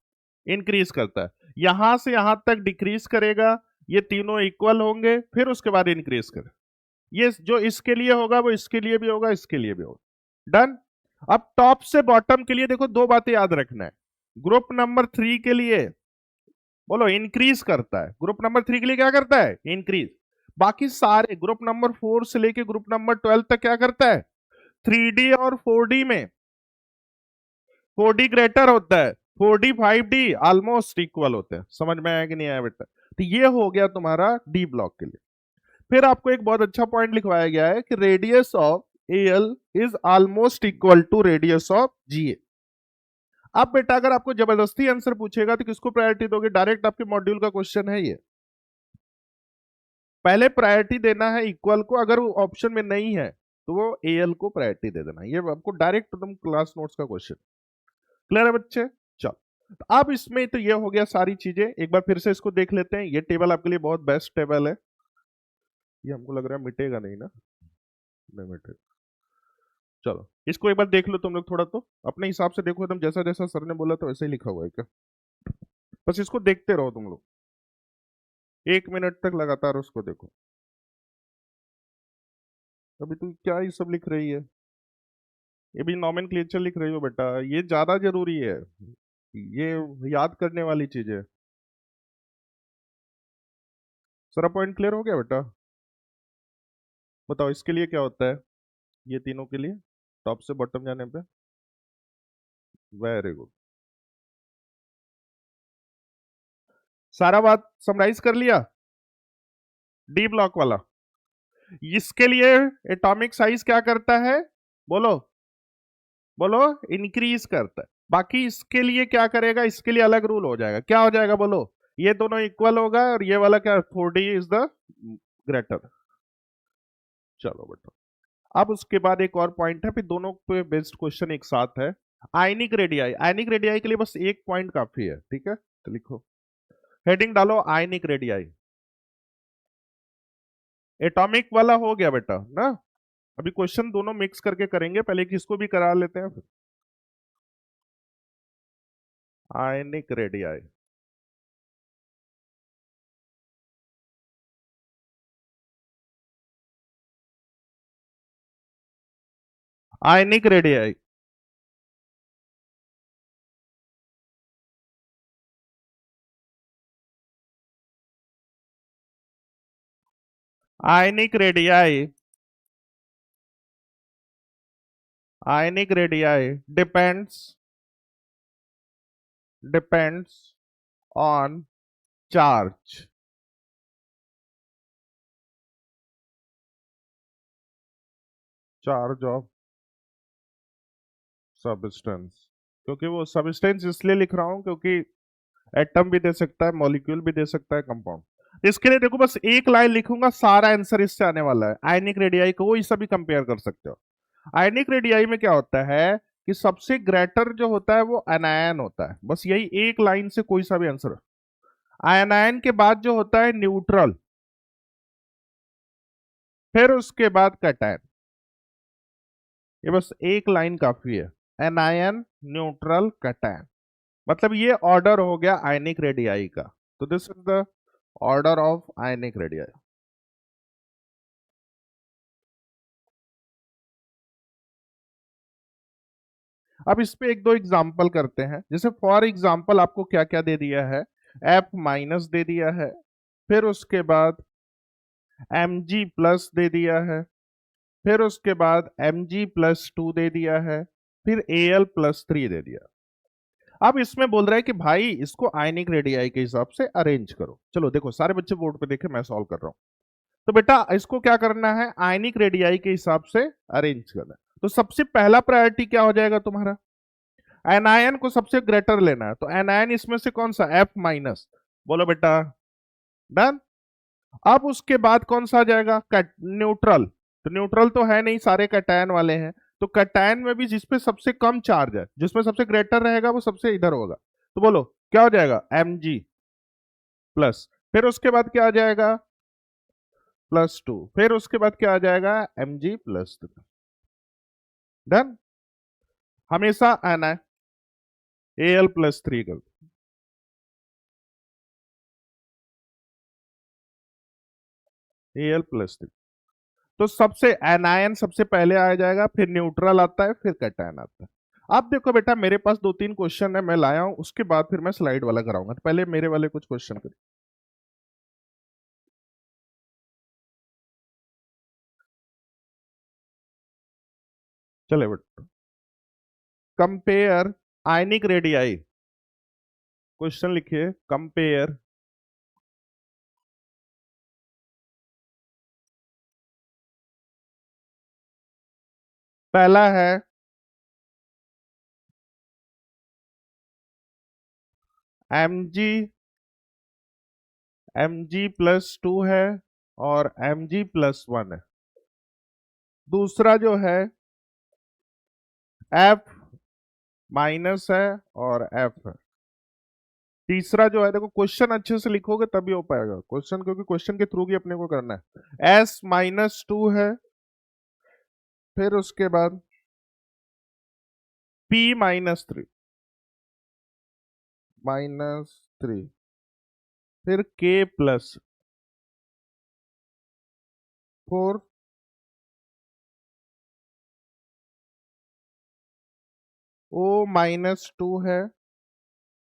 इंक्रीज करता है। यहां से यहां तक डिक्रीज करेगा, ये तीनों इक्वल होंगे, फिर उसके बाद इंक्रीज करेगा। ये जो इसके लिए होगा वो इसके लिए भी होगा, इसके लिए भी होगा। डन। अब टॉप से बॉटम के लिए देखो, दो बातें याद रखना है। ग्रुप नंबर 3 के लिए बोलो इंक्रीज करता है, ग्रुप नंबर 3 के लिए क्या करता है? इंक्रीज। बाकी सारे ग्रुप नंबर 4 से लेके ग्रुप नंबर 12 तक क्या करता है? 3D और 4D में 4D ग्रेटर होता है, 4D 5D ऑलमोस्ट इक्वल होते हैं। समझ में आया कि नहीं आया बेटा? तो ये हो गया तुम्हारा डी ब्लॉक के लिए। फिर आपको एक बहुत अच्छा पॉइंट लिखवाया गया है कि radius of AL is almost equal to radius of GA। अब बेटा अगर आपको जबरदस्ती आंसर पूछेगा तो किसको प्रायोरिटी दोगे? डायरेक्ट आपके मॉड्यूल का क्वेश्चन है ये। पहले प्रायोरिटी देना है इक्वल को, अगर वो ऑप्शन में नहीं है तो वो AL को प्रायोरिटी दे देना। ये आपको डायरेक्ट तुम क्लास नोट्स का क्वेश्चन। क्लियर है बच्चे? चलो, तो अब इसमें तो ये हो गया सारी चीजें। एक बार फिर से इसको देख लेते हैं। ये टेबल आपके लिए बहुत बेस्ट टेबल है। ये हमको लग रहा है मिटेगा नहीं ना? नहीं मिटेगा। चलो इसको एक बार देख लो तुम लोग, थोड़ा तो अपने हिसाब से देखो, एकदम जैसा जैसा सर ने बोला था वैसे ही लिखा हुआ है क्या? बस इसको देखते रहो तुम लोग, 1 मिनट तक लगातार उसको देखो। अभी तुम क्या ये सब लिख रही है? ये भी नॉमेनक्लेचर लिख रही हो बेटा, ये ज्यादा जरूरी है, ये याद करने वाली चीज है। सारा पॉइंट क्लियर हो गया बेटा? बताओ इसके लिए क्या होता है, ये तीनों के लिए टॉप से बॉटम जाने पे? Very good. सारा बात समराइज कर लिया? डी ब्लॉक वाला। इसके लिए एटॉमिक साइज क्या करता है? बोलो, बोलो, इंक्रीज करता है। बाकी इसके लिए क्या करेगा? इसके लिए अलग रूल हो जाएगा। क्या हो जाएगा बोलो? ये दोनों इक्वल होगा और ये वाला क्या? 4D is the greater. चलो बेटा, अब उसके बाद एक और पॉइंट है, फिर दोनों पे बेस्ड क्वेश्चन एक साथ है। Ionic radii. आयनिक रेडियाई के लिए बस एक पॉइंट काफी है, ठीक है? तो लिखो, हेडिंग डालो आयनिक रेडियाई। एटॉमिक वाला हो गया बेटा ना? अभी क्वेश्चन दोनों मिक्स करके करेंगे, पहले किसको भी करा लेते हैं। Ionic radii. Ionic radii. Ionic radii. Ionic radii depends, depends on charge, charge of substance, क्योंकि वो सब्सटेंस इसलिए लिख रहा हूं क्योंकि एटम भी दे सकता है, मॉलिक्यूल भी दे सकता है, कंपाउंड। इसके लिए देखो बस एक लाइन लिखूंगा, सारा आंसर इससे आने वाला है। आयनिक रेडियाई को वही सभी कंपेयर कर सकते हो। आयनिक रेडियाई में क्या होता है कि सबसे ग्रेटर जो होता है वो एनायन होता है, बस यही एक लाइन से कोई सा भी आंसर। आयनायन के बाद जो होता है न्यूट्रल, फिर उसके बाद कैटायन। ये बस एक लाइन काफी है, एनायन न्यूट्रल कैटायन। मतलब ये ऑर्डर हो गया आयनिक रेडियाई का। तो this is the order of ionic radii. अब इस पे एक दो एग्जांपल करते हैं। जैसे फॉर एग्जांपल आपको क्या क्या दे दिया है, एफ माइनस दे दिया है, फिर उसके बाद एम जी प्लस दे दिया है, फिर उसके बाद Mg+2 दे दिया है, फिर Al+3 दे दिया। अब इसमें बोल रहा है कि भाई इसको आयनिक रेडियाई के हिसाब से अरेंज करो। चलो देखो सारे बच्चे बोर्ड पे देखे, मैं सॉल्व कर रहा हूं। तो बेटा इसको क्या करना है, आयनिक रेडियाई के हिसाब से अरेंज करना है। तो सबसे पहला प्रायोरिटी क्या हो जाएगा तुम्हारा, एनायन को सबसे ग्रेटर लेना है। तो एनायन इसमें से कौन सा, F-। बोलो बेटा, डन। अब उसके बाद कौन सा आ जाएगा, न्यूट्रल। तो न्यूट्रल तो है नहीं, सारे कैटायन वाले हैं। तो कैटायन में भी जिसपे सबसे कम चार्ज है, जिसमें सबसे ग्रेटर रहेगा वो सबसे इधर होगा। तो बोलो क्या हो जाएगा, Mg+। फिर उसके बाद क्या आ जाएगा, +2। फिर उसके बाद क्या आ जाएगा, Mg+3। डन। हमेशा आना है Al+3 कर, Al+3। तो सबसे एनायन सबसे पहले आ जाएगा, फिर न्यूट्रल आता है, फिर कैटायन आता है। अब देखो बेटा मेरे पास दो तीन क्वेश्चन है, मैं लाया हूं, उसके बाद फिर मैं स्लाइड वाला कराऊंगा। तो पहले मेरे वाले कुछ क्वेश्चन करिए। चले बेटा, कंपेयर आयनिक रेडियाई। क्वेश्चन लिखिए, कंपेयर पहला है Mg, Mg+2 है और Mg+1 है। दूसरा जो है F- है और F है। तीसरा जो है, देखो क्वेश्चन अच्छे से लिखोगे तभी हो पाएगा क्वेश्चन, क्योंकि क्वेश्चन के थ्रू ही अपने को करना है। S-2 है, फिर उसके बाद P-3, -3, फिर K+4, O-2 है,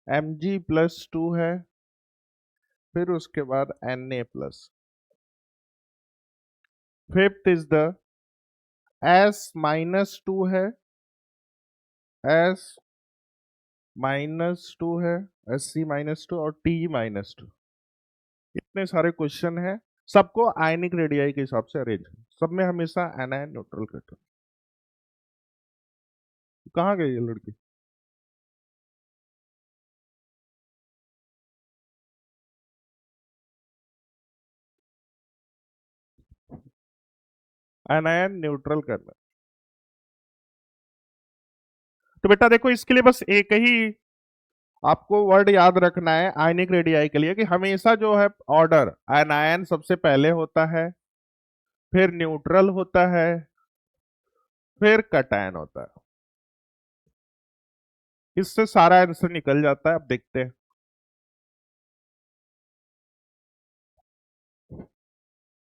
Mg+2 है, फिर उसके बाद Na+। Fifth is the S-2 है, S-2 है, Sc-2 और T-2। इतने सारे क्वेश्चन हैं, सबको आयनिक रेडियाई के हिसाब से अरेंज, सब में हमेशा एनायन न्यूट्रल करते। कहाँ गई ये लड़की, एनायन न्यूट्रल करना। तो बेटा देखो इसके लिए बस एक ही आपको वर्ड याद रखना है आयनिक रेडियाई के लिए, कि हमेशा जो है ऑर्डर, एनायन सबसे पहले होता है, फिर न्यूट्रल होता है, फिर कैटायन होता है। इससे सारा आंसर निकल जाता है। अब देखते हैं।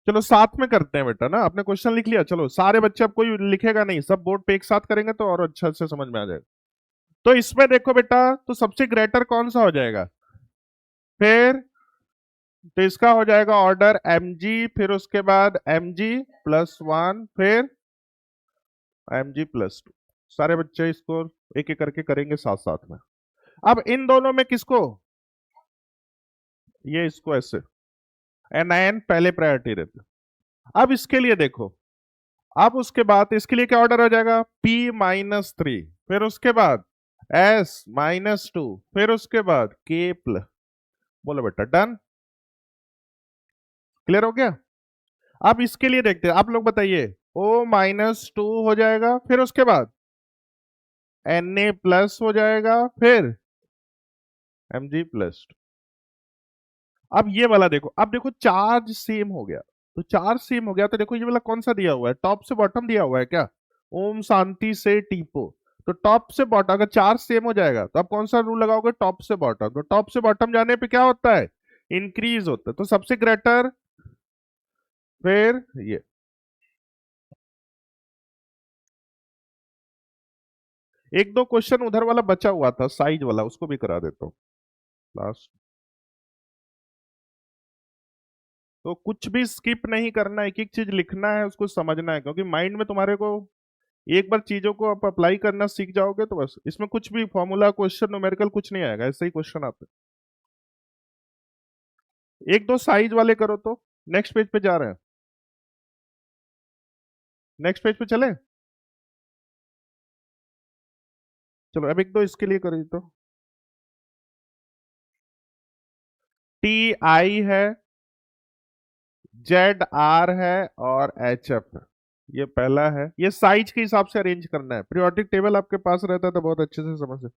चलो साथ में करते हैं बेटा ना, आपने क्वेश्चन लिख लिया, चलो सारे बच्चे, अब कोई लिखेगा नहीं, सब बोर्ड पे एक साथ करेंगे तो और अच्छा से समझ में आ जाएगा। तो इसमें देखो बेटा, तो सबसे ग्रेटर कौन सा हो जाएगा, फिर तो इसका हो जाएगा ऑर्डर Mg, फिर उसके बाद Mg+1, फिर Mg+2। सारे बच्चे इसको एक एक करके करेंगे साथ साथ में। अब इन दोनों में किसको, ये इसको ऐसे, एनायन पहले प्रायोरिटी रहते। अब इसके लिए देखो, अब उसके बाद इसके लिए क्या ऑर्डर हो जाएगा, P-3, फिर उसके बाद S-2, फिर उसके बाद K+। बोलो बेटा, डन, क्लियर हो गया। अब इसके लिए देखते हैं, आप लोग बताइए, O-2 हो जाएगा, फिर उसके बाद Na+ हो जाएगा, फिर Mg+। अब ये वाला देखो, अब देखो चार्ज सेम हो गया, तो चार्ज सेम हो गया तो देखो ये वाला कौन सा दिया हुआ है, टॉप से बॉटम दिया हुआ है क्या, ओम शांति से टीपो। तो टॉप से बॉटम अगर चार्ज सेम हो जाएगा तो आप कौन सा रूल लगाओगे, टॉप से बॉटम। तो टॉप से बॉटम जाने पे क्या होता है, इंक्रीज होता है, तो सबसे ग्रेटर, फिर ये। एक दो क्वेश्चन उधर वाला बचा हुआ था साइज वाला, उसको भी करा देता हूँ लास्ट। तो कुछ भी स्किप नहीं करना, एक एक चीज लिखना है, उसको समझना है, क्योंकि माइंड में तुम्हारे को एक बार चीजों को आप अप्लाई करना सीख जाओगे तो बस, इसमें कुछ भी फॉर्मूला क्वेश्चन न्यूमेरिकल कुछ नहीं आएगा, ऐसे ही क्वेश्चन आते हैं। एक दो साइज वाले करो तो। नेक्स्ट पेज पे जा रहे हैं, नेक्स्ट पेज पे चले। चलो अब एक दो इसके लिए करिए तो। TI है, ZR है और HF है। ये पहला है, ये साइज के हिसाब से अरेंज करना है, पीरियोडिक टेबल आपके पास रहता है तो बहुत अच्छे से समझ।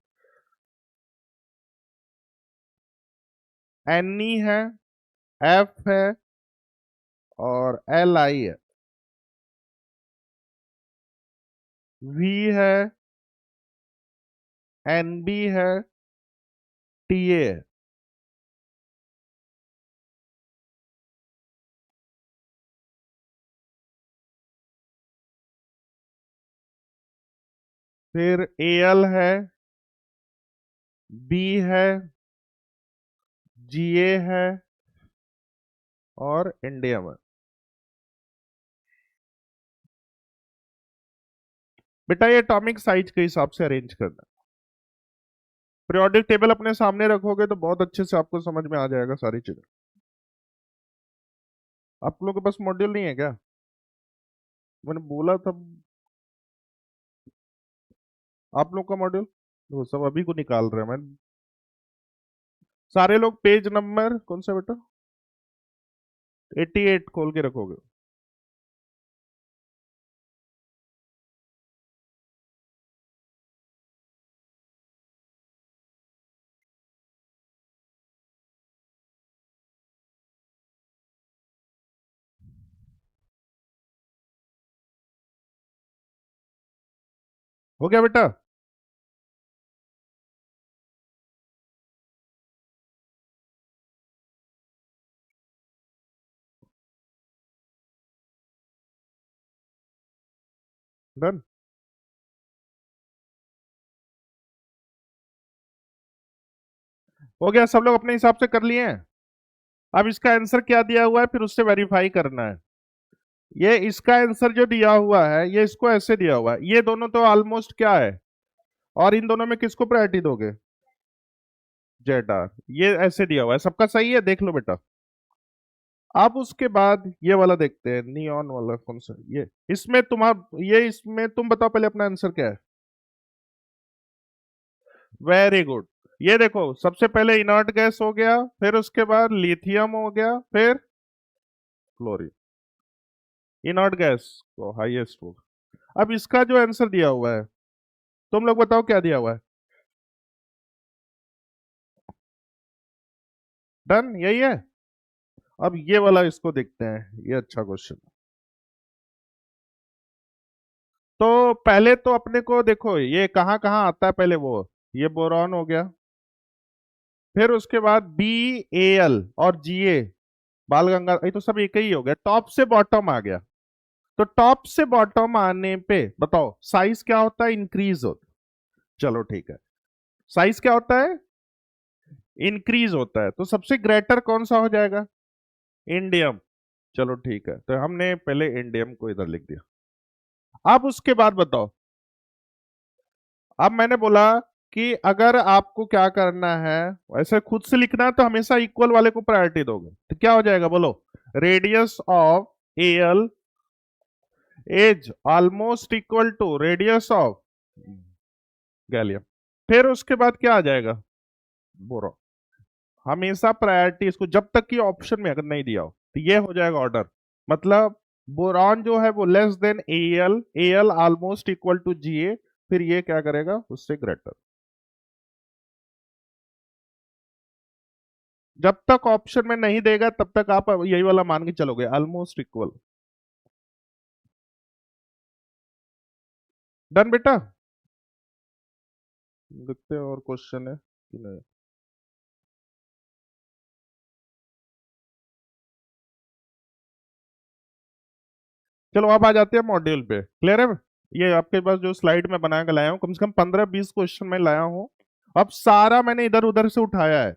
NE है, F है और LI है, V है, NB है, TA है। फिर AL है, B है, GA है और इंडियम है। बेटा ये एटॉमिक साइज के हिसाब से अरेंज करना। पीरियोडिक टेबल अपने सामने रखोगे तो बहुत अच्छे से आपको समझ में आ जाएगा सारी चीजें। आप लोगों के पास मॉड्यूल नहीं है क्या, मैंने बोला था आप लोग का मॉड्यूल, वो सब अभी को निकाल रहे हैं। मैं सारे लोग पेज नंबर कौन सा बेटा, 88 खोल के रखोगे। हो गया बेटा, डन हो गया, सब लोग अपने हिसाब से कर लिए हैं। अब इसका आंसर क्या दिया हुआ है फिर उससे वेरीफाई करना है। ये इसका आंसर जो दिया हुआ है ये इसको ऐसे दिया हुआ है, ये दोनों तो ऑलमोस्ट क्या है, और इन दोनों में किसको प्रायोरिटी दोगे, ZR। ये ऐसे दिया हुआ है, सबका सही है, देख लो बेटा। अब उसके बाद ये वाला देखते हैं, नियॉन वाला कौन सा, ये इसमें तुम्हारा, ये इसमें तुम बताओ पहले अपना आंसर क्या है। Very good. ये देखो सबसे पहले इनर्ट गैस हो गया, फिर उसके बाद लिथियम हो गया, फिर क्लोरीन। इनर्ट गैस को हाईएस्ट हो। अब इसका जो आंसर दिया हुआ है, तुम लोग बताओ क्या दिया हुआ है। डन, यही है। अब ये वाला इसको देखते हैं, ये अच्छा क्वेश्चन। तो पहले तो अपने को देखो ये कहाँ कहाँ आता है, पहले वो, ये बोरॉन हो गया, फिर उसके बाद BAl और GA, बाल गंगा, ये तो सब एक ही हो गया, टॉप से बॉटम आ गया। तो टॉप से बॉटम आने पे बताओ साइज क्या होता है, इंक्रीज होता है। चलो ठीक है, साइज क्या होता है, इंक्रीज होता है, तो सबसे ग्रेटर कौन सा हो जाएगा, इंडियम। चलो ठीक है, तो हमने पहले इंडियम को इधर लिख दिया। अब उसके बाद बताओ, अब मैंने बोला कि अगर आपको क्या करना है, वैसे खुद से लिखना है तो हमेशा इक्वल वाले को प्रायोरिटी दोगे, तो क्या हो जाएगा बोलो, radius of L is almost equal to radius of gallium. फिर उसके बाद क्या आ जाएगा, बोरो। हमेशा प्रायोरिटी इसको, जब तक कि ऑप्शन में अगर नहीं दिया हो तो ये हो जाएगा ऑर्डर। मतलब बोरॉन जो है वो less than L, L almost equal to G A, फिर ये क्या करेगा उससे ग्रेटर। जब तक ऑप्शन में नहीं देगा तब तक आप यही वाला मान के चलोगे, ऑलमोस्ट इक्वल। डन बेटा। देखते हैं और क्वेश्चन है कि नहीं। चलो अब आ जाते हैं मॉड्यूल पे, क्लियर है। ये आपके पास जो स्लाइड में बना के लाया हूँ, कम से कम 15-20 क्वेश्चन में लाया हूँ। अब सारा मैंने इधर उधर से उठाया है।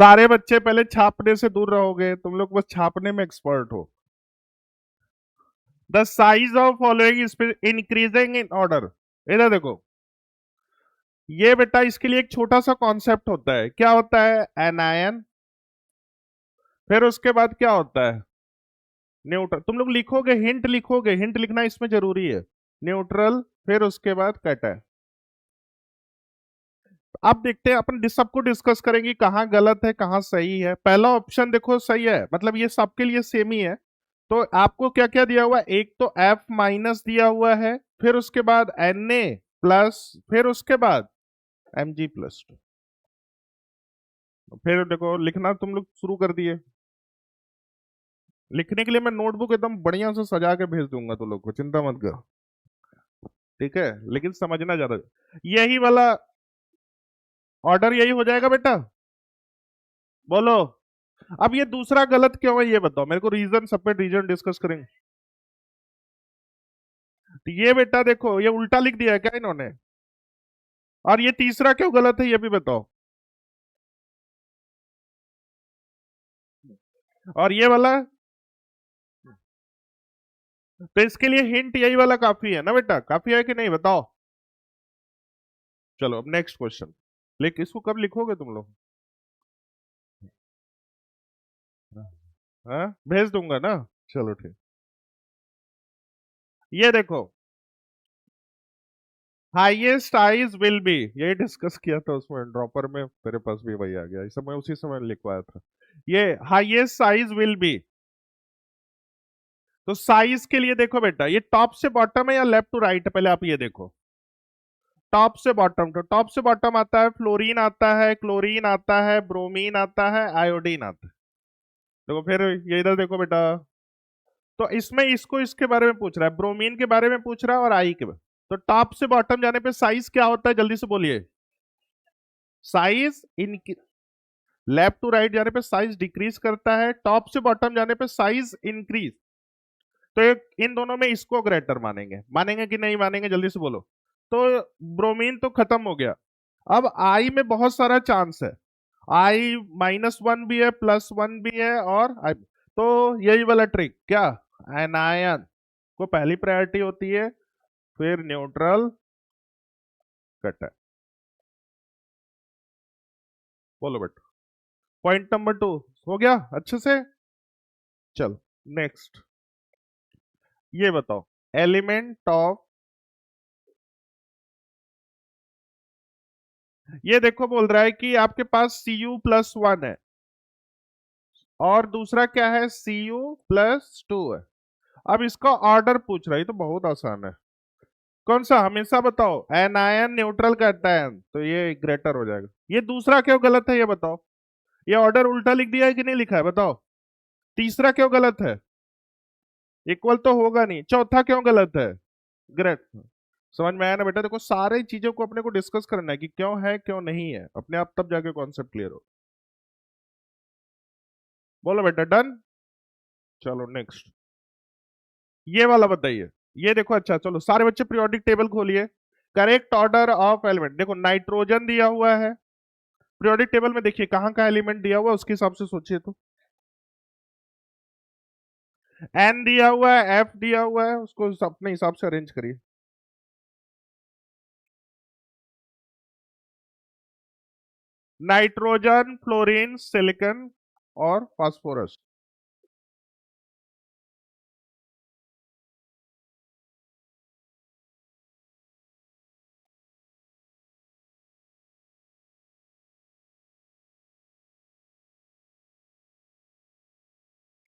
सारे बच्चे पहले छापने से दूर रहोगे, तुम लोग बस छापने में एक्सपर्ट हो। The size of following increasing in order. इधर देखो, ये बेटा इसके लिए एक छोटा सा कॉन्सेप्ट होता है, क्या होता है, एनायन। फिर उसके बाद क्या होता है, न्यूट्रल। तुम लोग लिखोगे, हिंट लिखोगे, हिंट लिखना इसमें जरूरी है। न्यूट्रल, फिर उसके बाद कैटायन। अब देखते हैं, अपन सबको डिस्कस करेंगे कहाँ गलत है कहाँ सही है। पहला ऑप्शन देखो सही है, मतलब ये सबके लिए सेम ही है। तो आपको क्या क्या दिया हुआ है, एक तो F माइनस दिया हुआ है, फिर उसके बाद Na प्लस, फिर उसके बाद Mg प्लस 2। फिर देखो लिखना तुम लोग शुरू कर दिए। लिखने के लिए मैं नोटबुक एकदम बढ़िया से सजा के भेज दूंगा तुम लोग को, चिंता मत करो। ठीक है, लेकिन समझना ज्यादा, यही वाला ऑर्डर यही हो जाएगा बेटा। बोलो। अब ये दूसरा गलत क्यों है ये बताओ मेरे को, रीजन, सब पे रीजन डिस्कस करेंगे। तो ये बेटा देखो, ये उल्टा लिख दिया है क्या इन्होंने, और ये तीसरा क्यों गलत है ये भी बताओ। और ये वाला, तो इसके लिए हिंट यही वाला काफी है ना बेटा, काफी है कि नहीं बताओ। चलो अब नेक्स्ट क्वेश्चन। इसको कब लिखोगे तुम लोग, हाँ भेज दूंगा ना। चलो ठीक। ये देखो, हाईएस्ट साइज विल बी, यही डिस्कस किया था उसमें ड्रॉपर में, मेरे पास भी वही आ गया, इस समय उसी समय लिखवाया था। ये हाईएस्ट साइज विल बी, तो साइज के लिए देखो बेटा, ये टॉप से बॉटम है या लेफ्ट टू राइट है, पहले आप ये देखो। टॉप से बॉटम, तो टॉप से बॉटम आता है, फ्लोरीन आता है, क्लोरीन आता है, ब्रोमीन आता है, आयोडीन आता है। देखो फिर ये इधर देखो बेटा, तो इसमें इसको इसके बारे में पूछ रहा है, ब्रोमीन के बारे में पूछ रहा है और आई के बारे। तो टॉप से बॉटम जाने पे साइज क्या होता है, जल्दी से बोलिए। Size in, left to right जाने पे साइज डिक्रीज करता है, टॉप से बॉटम जाने पे साइज इंक्रीज। तो इन दोनों में इसको ग्रेटर मानेंगे, मानेंगे कि नहीं मानेंगे, जल्दी से बोलो। तो ब्रोमीन तो खत्म हो गया। अब आई में बहुत सारा चांस है, आई -1 भी है, +1 भी है, और I, तो यही वाला ट्रिक क्या, एनायन को पहली प्रायोरिटी होती है, फिर न्यूट्रल, कट। बोलो बेटा, पॉइंट नंबर 2 हो गया अच्छे से। चल नेक्स्ट, ये बताओ, एलिमेंट ऑफ, ये देखो बोल रहा है कि आपके पास Cu+1 है, और दूसरा क्या है, Cu+2 है। अब इसका ऑर्डर पूछ रहा है, ये तो बहुत आसान है। कौन सा, हमेशा बताओ, एनायन, न्यूट्रल, कैटायन, तो ये ग्रेटर हो जाएगा। ये दूसरा क्यों गलत है ये बताओ, ये ऑर्डर उल्टा लिख दिया है कि नहीं लिखा है बताओ। तीसरा क्यों गलत है, इक्वल तो होगा नहीं। चौथा क्यों गलत है, ग्रेट। समझ में आया ना बेटा? देखो सारी चीजों को अपने को डिस्कस करना है कि क्यों है क्यों नहीं है, अपने आप तब जाके कॉन्सेप्ट क्लियर हो। बोलो बेटा, डन। चलो नेक्स्ट, ये वाला बताइए। ये देखो, अच्छा चलो सारे बच्चे पीरियोडिक टेबल खोलिए। करेक्ट ऑर्डर ऑफ एलिमेंट, देखो नाइट्रोजन दिया हुआ है पीरियोडिक टेबल में, देखिए कहाँ का एलिमेंट दिया हुआ है उसके हिसाब से सोचिए तो। एन दिया हुआ है, एफ दिया हुआ है, उसको अपने हिसाब से अरेंज करिए। नाइट्रोजन, फ्लोरीन, सिलिकॉन और फास्फोरस।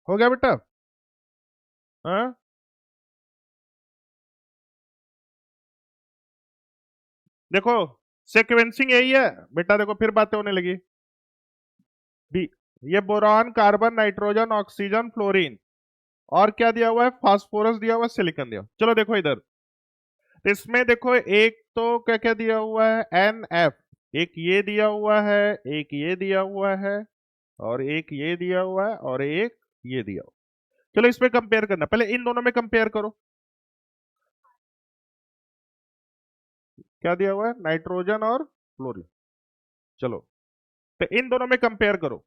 हो गया बेटा? हाँ, देखो सीक्वेंसिंग यही है बेटा, देखो फिर बातें होने लगी। बी, ये boron, carbon, nitrogen, oxygen, fluorine, और क्या दिया हुआ है? फास्फोरस दिया हुआ है, सिलिकॉन दिया हुआ है। चलो देखो इधर, तो इसमें देखो एक तो क्या क्या दिया हुआ है? एन एफ, एक ये दिया हुआ है, एक ये दिया हुआ है, और एक ये दिया हुआ है, और एक ये दिया हुआ है। चलो इसमें कंपेयर करना, पहले इन दोनों में कंपेयर करो। क्या दिया हुआ है? नाइट्रोजन और फ्लोरीन। चलो, तो इन दोनों में कंपेयर करो।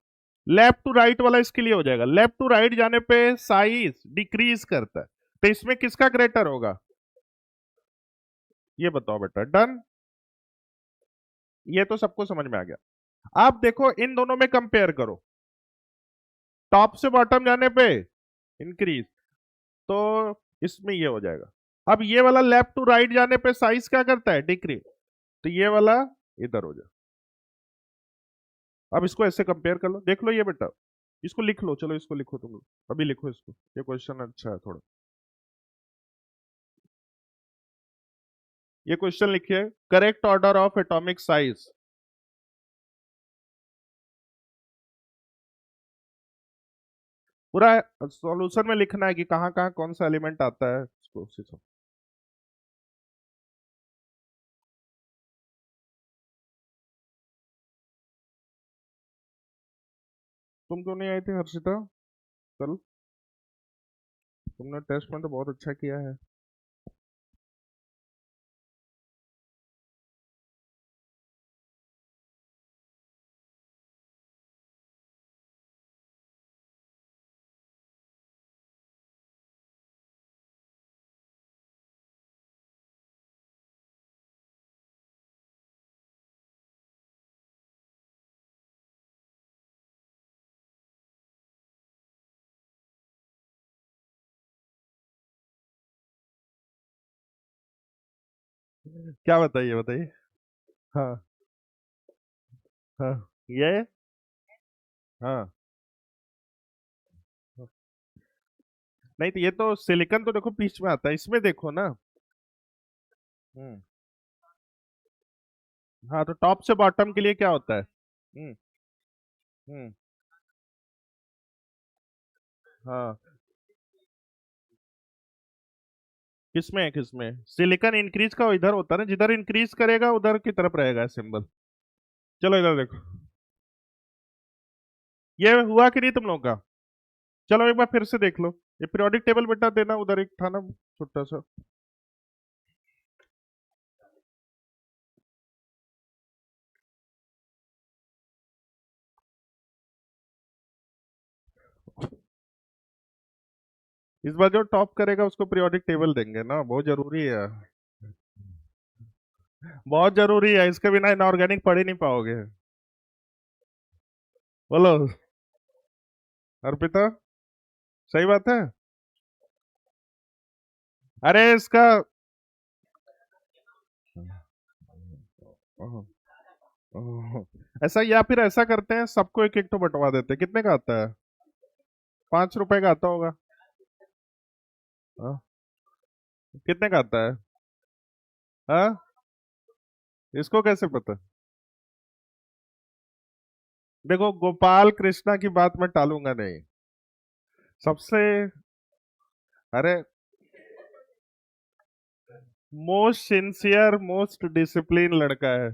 लेफ्ट टू राइट वाला इसके लिए हो जाएगा, लेफ्ट टू राइट जाने पे साइज डिक्रीज करता है, तो इसमें किसका ग्रेटर होगा? ये बताओ बेटा, डन। ये तो सबको समझ में आ गया। अब देखो इन दोनों में कंपेयर करो, टॉप से बॉटम जाने पे इंक्रीज, तो इसमें ये हो जाएगा। अब ये वाला लेफ्ट टू राइट जाने पे साइज क्या करता है? डिक्रीज, तो ये वाला इधर हो जाए। अब इसको ऐसे कंपेयर कर लो, देख लो ये बेटा, इसको लिख लो, चलो इसको लिखो तुम लोग, अभी लिखो इसको, ये क्वेश्चन अच्छा है थोड़ा। ये क्वेश्चन लिखिए, correct order of atomic size. पूरा सॉल्यूशन में लिखना है कि कहाँ कहाँ कौन सा एलिमेंट आता है, उसको उसी से। तुम क्यों नहीं आई थी हर्षिता कल? तुमने टेस्ट में तो बहुत अच्छा किया है। क्या बताइए, बताइए। हाँ, हाँ, ये, हाँ, नहीं तो ये तो सिलिकॉन तो देखो बीच में आता है, इसमें देखो ना। हम्म, हाँ, तो टॉप से बॉटम के लिए क्या होता है? हम्म, हम्म, हाँ, किसमें किसमें सिलिकॉन इंक्रीज का इधर होता है ना, जिधर इंक्रीज करेगा उधर की तरफ रहेगा सिंबल। चलो इधर देखो, ये हुआ कि नहीं तुम लोगों का? चलो एक बार फिर से देख लो, ये पीरियोडिक टेबल बेटा देना, उधर एक था ना छोटा सा। इस बार जो टॉप करेगा उसको पीरियोडिक टेबल देंगे ना, बहुत जरूरी है। बहुत जरूरी है, इसके बिना इनऑर्गेनिक पढ़ ही नहीं पाओगे। बोलो अर्पिता, सही बात है। अरे इसका, ऐसा, या फिर ऐसा करते हैं सबको एक एक तो बंटवा देते हैं, कितने का आता है? 5 रुपए का आता होगा। हाँ? कितने का आता है? हाँ, इसको कैसे पता? देखो गोपाल कृष्णा की बात मैं टालूंगा नहीं, सबसे, अरे मोस्ट सिंसियर मोस्ट डिसिप्लिन लड़का है।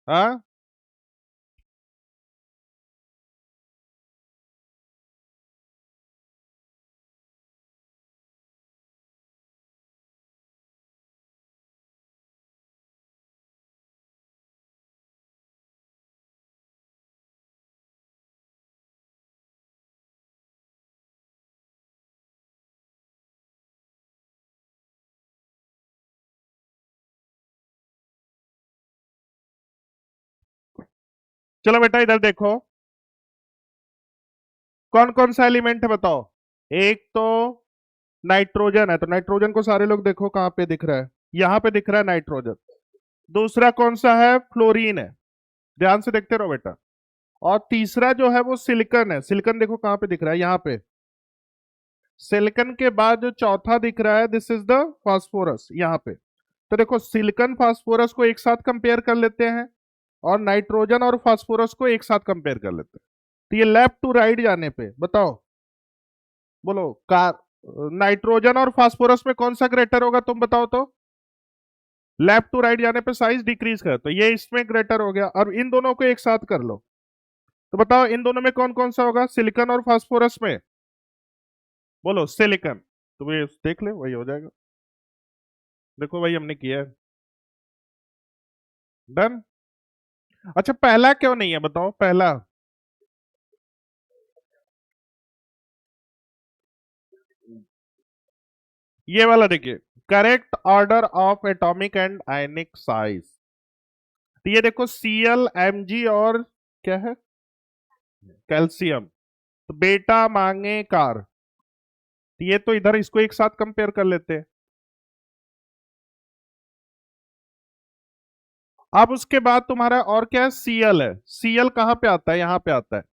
हाँ, चलो बेटा इधर देखो। कौन कौन सा एलिमेंट है बताओ। एक तो नाइट्रोजन है, तो नाइट्रोजन को सारे लोग देखो कहाँ पे दिख रहा है। यहाँ पे दिख रहा है नाइट्रोजन। दूसरा कौन सा है? फ्लोरीन है। ध्यान से देखते रहो बेटा। और तीसरा जो है वो सिलिकन है। सिलिकन देखो कहाँ पे दिख रहा है, यहाँ पे। सिलिकन के बाद जो चौथा दिख रहा है, दिस इज द फास्फोरस, यहाँ पे। तो देखो सिलिकन फास्फोरस को एक साथ कंपेयर कर लेते हैं, और नाइट्रोजन और फास्फोरस को एक साथ कंपेयर कर लेते हैं। तो ये लेफ्ट टू राइट जाने पे बताओ, बोलो कार नाइट्रोजन और फास्फोरस में कौन सा ग्रेटर होगा, तुम बताओ तो। लेफ्ट टू राइट जाने पे साइज डिक्रीज कर, तो ये इसमें ग्रेटर हो गया। और इन दोनों को एक साथ कर लो, तो बताओ इन दोनों में कौन कौन सा होगा, सिलिकॉन और फास्फोरस में। बोलो सिलिकॉन। तो ये देख ले, वही हो जाएगा। देखो वही हमने किया है। डन। अच्छा पहला क्यों नहीं है बताओ, पहला। ये वाला देखिए, correct order of atomic and ionic size. तो ये देखो Cl और क्या है, कैल्शियम। तो बेटा मांगे कार। तो ये तो इधर इसको एक साथ कंपेयर कर लेते हैं। अब उसके बाद तुम्हारा और क्या है, Cl है। Cl कहाँ पे आता है, यहाँ पे आता है।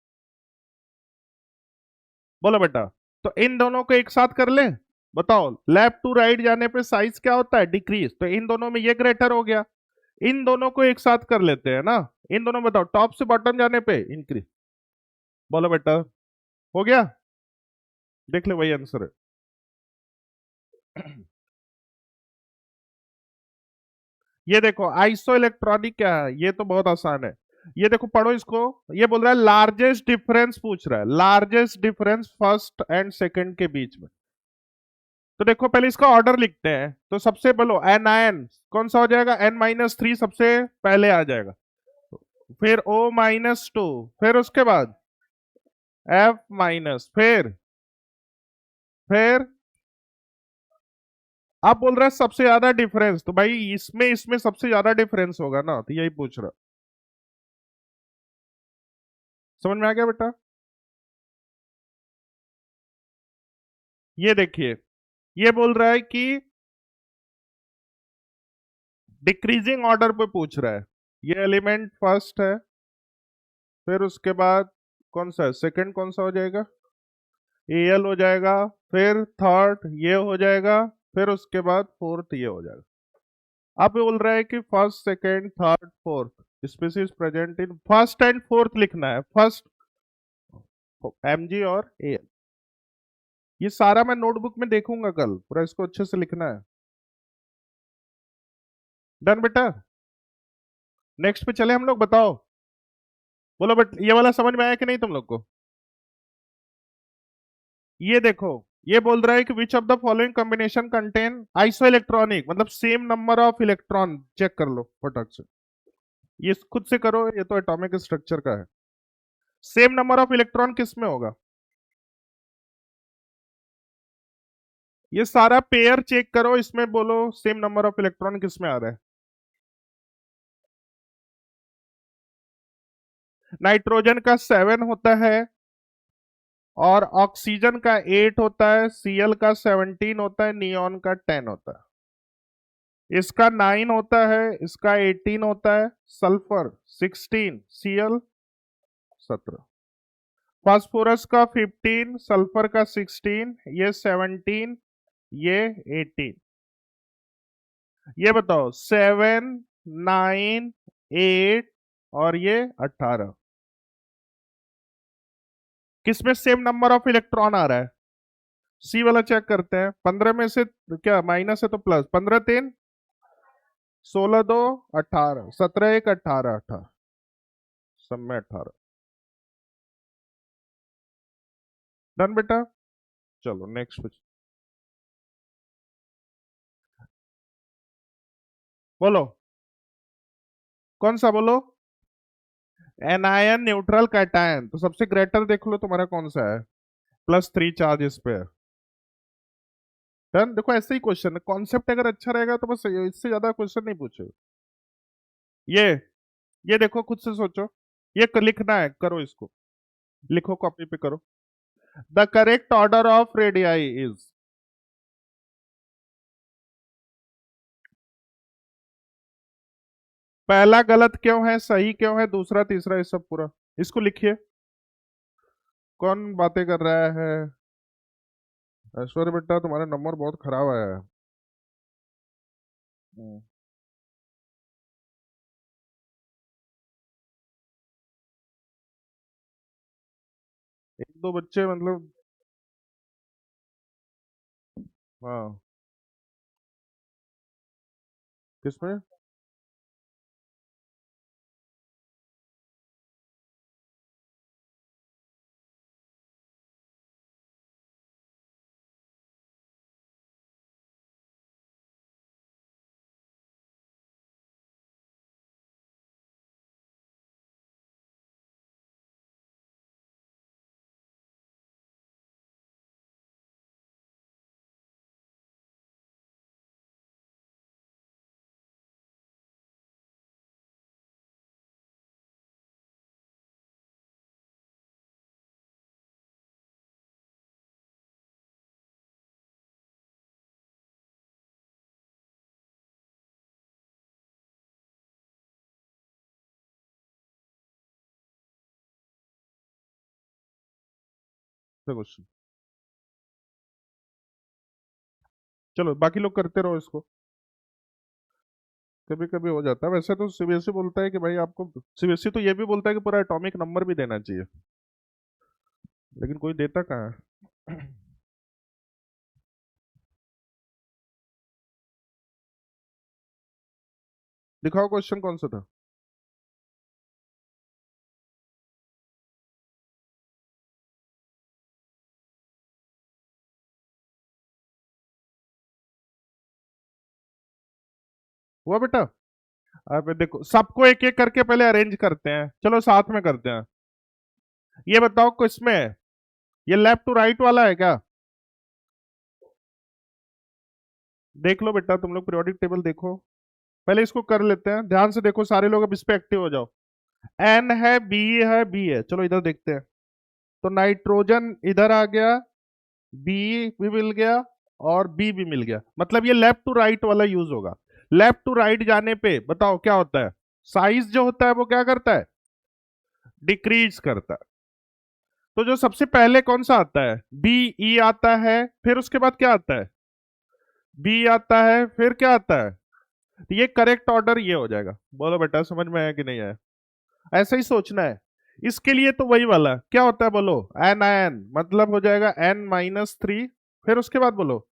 बोलो बेटा। तो इन दोनों को एक साथ कर ले। बताओ लेफ्ट टू राइट जाने पे साइज क्या होता है, डिक्रीज। तो इन दोनों में ये ग्रेटर हो गया। इन दोनों को एक साथ कर लेते हैं ना। इन दोनों बताओ, टॉप से बॉटम जाने पे इंक्रीज। बोलो बेटा, हो गया? देख ले, वही आंसर है। ये देखो आइसो इलेक्ट्रॉनिक क्या है, ये तो बहुत आसान है। ये देखो पढ़ो इसको। ये बोल रहा है लार्जेस्ट डिफरेंस पूछ रहा है, largest difference first and second के बीच में। तो देखो पहले इसका ऑर्डर लिखते हैं, तो सबसे बोलो एन कौन सा हो जाएगा, n-3 सबसे पहले आ जाएगा। फिर O-2, फिर उसके बाद F-, फिर आप बोल रहे हैं सबसे ज्यादा डिफरेंस, तो भाई इसमें इसमें सबसे ज्यादा डिफरेंस होगा ना, तो यही पूछ रहा। समझ में आ गया बेटा? ये देखिए, ये बोल रहा है कि डिक्रीजिंग ऑर्डर पे पूछ रहा है। ये एलिमेंट फर्स्ट है, फिर उसके बाद कौन सा है सेकंड, कौन सा हो जाएगा, एल हो जाएगा, फिर थर्ड ये हो जाएगा, फिर उसके बाद फोर्थ ये हो जाएगा। आप बोल रहा है कि first second third fourth species present in first and fourth लिखना है, फर्स्ट एमजी और एल। ये सारा मैं नोटबुक में देखूंगा कल, पूरा इसको अच्छे से लिखना है। डन बेटा? नेक्स्ट पे चले हम लोग, बताओ। बोलो बट ये वाला समझ में आया कि नहीं तुम लोग को? ये देखो, ये बोल रहा है कि which of the following combination contain isoelectronic, मतलब same number of electron, check कर लो फटक से। ये खुद से करो, ये तो एटॉमिक स्ट्रक्चर का है। सेम नंबर ऑफ इलेक्ट्रॉन किस में होगा? ये सारा पेयर चेक करो, इसमें बोलो सेम नंबर ऑफ इलेक्ट्रॉन किस में आ रहा है। नाइट्रोजन का 7 होता है, और ऑक्सीजन का 8 होता है, सीएल का 17 होता है, नियॉन का 10 होता है। इसका 9 होता है, इसका 18 होता है, सल्फर 16, सीएल 17। फास्फोरस का 15, सल्फर का 16, ये 17, ये 18। ये बताओ 7, 9, 8 और ये 18, किसमें सेम नंबर ऑफ इलेक्ट्रॉन आ रहा है? सी वाला चेक करते हैं। 15 में से क्या माइनस है तो प्लस, 15 3, 16 2, 18, 17 1, 18 18, सब में 18। डन बेटा? चलो नेक्स्ट कुछ बोलो। कौन सा बोलो? एनायन न्यूट्रल कैटायन, तो सबसे ग्रेटर देख लो तुम्हारा कौन सा है, +3 चार्ज इस पे है। डन? देखो ऐसे ही क्वेश्चन है, कॉन्सेप्ट अगर अच्छा रहेगा तो बस इससे ज्यादा क्वेश्चन नहीं पूछे। ये ये देखो खुद से सोचो, ये लिखना है, करो इसको, लिखो कॉपी पे करो। The correct order of radii is. पहला गलत क्यों है, सही क्यों है, दूसरा तीसरा, ये सब पूरा इसको लिखिए। कौन बातें कर रहा है? ऐश्वर्य बेटा तुम्हारा नंबर बहुत खराब आया है। हम्म, एक दो बच्चे मतलब। हाँ, किसमें? क्वेश्चन। चलो बाकी लोग करते रहो इसको। कभी कभी हो जाता है। वैसे तो सीबीएसई बोलता है कि भाई आपको, सीबीएसई तो ये भी बोलता है कि पूरा एटॉमिक नंबर भी देना चाहिए, लेकिन कोई देता कहाँ है। दिखाओ क्वेश्चन कौन सा था। हुआ बेटा? अब देखो, सबको एक एक करके पहले अरेंज करते हैं, चलो साथ में करते हैं। ये बताओ किसमें है, ये लेफ्ट टू राइट वाला है क्या? देख लो बेटा, तुम लोग पीरियोडिक टेबल देखो, पहले इसको कर लेते हैं, ध्यान से देखो सारे लोग, अब इस पे एक्टिव हो जाओ। एन है, बी है, बी है, चलो इधर देखते हैं। तो नाइट्रोजन इधर आ गया, बी भी मिल गया और बी भी मिल गया, मतलब ये लेफ्ट टू राइट वाला यूज होगा। लेफ्ट टू राइट जाने पे बताओ क्या होता है, साइज जो होता है वो क्या करता है, डिक्रीज करता है। तो जो सबसे पहले कौन सा आता है, बी ई आता है, फिर उसके बाद क्या आता है, बी आता है, फिर क्या आता है। तो ये करेक्ट ऑर्डर ये हो जाएगा। बोलो बेटा समझ में आया कि नहीं आया? ऐसा ही सोचना है। इसके लिए तो वही वाला क्या होता है, बोलो एन एन, मतलब हो जाएगा n-3, फिर उसके बाद बोलो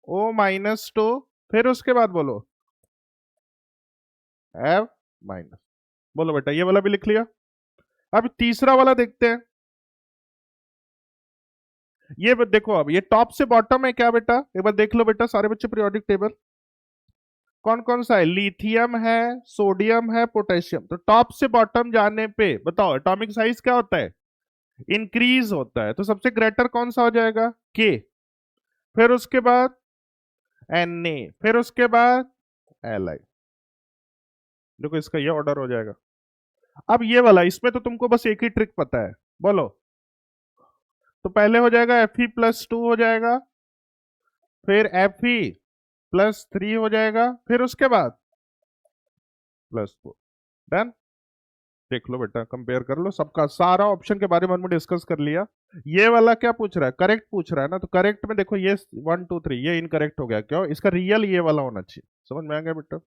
O-2, फिर उसके बाद बोलो F-। बोलो बेटा ये वाला भी लिख लिया। अब तीसरा वाला देखते हैं। देखो, अब ये टॉप से बॉटम है क्या बेटा, एक बार देख लो बेटा सारे बच्चे पीरियोडिक टेबल, कौन कौन सा है, लिथियम है, सोडियम है, पोटेशियम। तो टॉप से बॉटम जाने पे बताओ एटॉमिक साइज क्या होता है, इंक्रीज होता है। तो सबसे ग्रेटर कौन सा हो जाएगा, के, फिर उसके बाद Na, फिर उसके बाद Li। देखो इसका ये ऑर्डर हो जाएगा। अब ये वाला, इसमें तो तुमको बस एक ही ट्रिक पता है, बोलो। तो पहले हो जाएगा Fe+2 हो जाएगा, फिर Fe+3 हो जाएगा, फिर उसके बाद +4। डन। देख लो बेटा, कंपेयर कर लो सबका, सारा ऑप्शन के बारे में हमने डिस्कस कर लिया। ये वाला क्या पूछ रहा है, करेक्ट पूछ रहा है ना, तो करेक्ट में देखो ये 1 2 3 ये इनकरेक्ट हो गया, क्यों, इसका रियल ये वाला होना चाहिए। समझ में आ गया बेटा?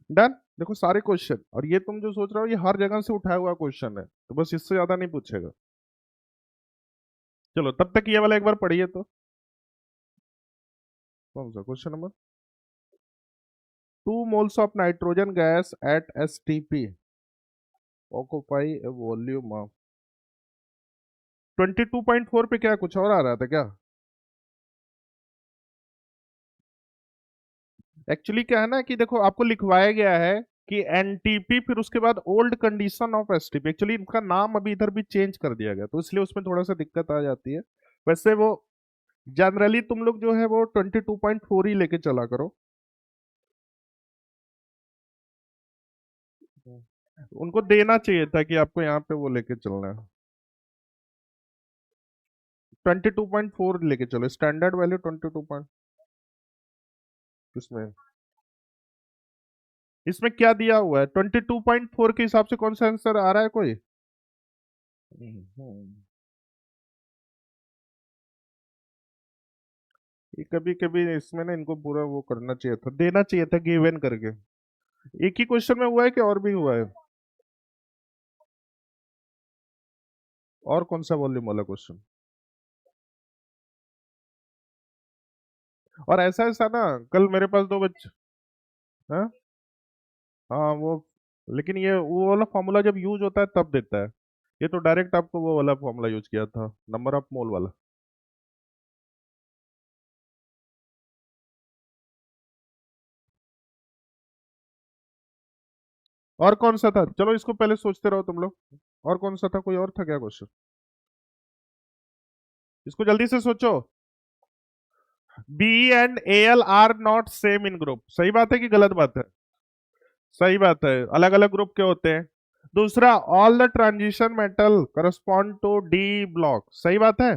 डन। देखो सारे क्वेश्चन, और ये तुम जो सोच रहे हो ये हर जगह से उठाया हुआ क्वेश्चन है, तो बस इससे ज्यादा नहीं पूछेगा। चलो तब तक ये वाला एक बार पढ़िए तो। कौन सा question number, 2 moles of nitrogen gas at STP occupy a volume of 22.4 पे, क्या कुछ और आ रहा था क्या? एक्चुअली क्या है ना कि देखो आपको लिखवाया गया है कि एनटीपी, फिर उसके बाद old condition of STP, actually इनका नाम अभी इधर भी चेंज कर दिया गया, तो इसलिए उसमें थोड़ा सा दिक्कत आ जाती है। वैसे वो जनरली तुम लोग जो है वो 22.4 ही लेके चला करो। उनको देना चाहिए था कि आपको यहाँ पे वो लेके चलना है, 22.4 लेके चलो, स्टैंडर्ड वैल्यू 22 इसमें। इसमें क्या दिया हुआ है, 22.4 के हिसाब से कौन सा आंसर आ रहा है कोई? हम्म। ये कभी कभी इसमें ना इनको पूरा वो करना चाहिए था, देना चाहिए था गिवन करके। एक ही क्वेश्चन में हुआ है कि और भी हुआ है? और कौन सा वॉल्यूम वाला क्वेश्चन? और ऐसा ऐसा ना, कल मेरे पास दो बच्चे, हाँ हाँ वो, लेकिन ये वो वाला फॉर्मूला जब यूज होता है तब देता है, ये तो डायरेक्ट आपको वो वाला फॉर्मूला यूज किया था, नंबर ऑफ मोल वाला। और कौन सा था, चलो इसको पहले सोचते रहो तुम लोग, और कौन सा था, कोई और था क्या क्वेश्चन, इसको जल्दी से सोचो। B and A L are not same in group, सही बात है कि गलत बात है? सही बात है, अलग अलग ग्रुप के होते हैं। दूसरा, all the transition metal correspond to D block, सही बात है?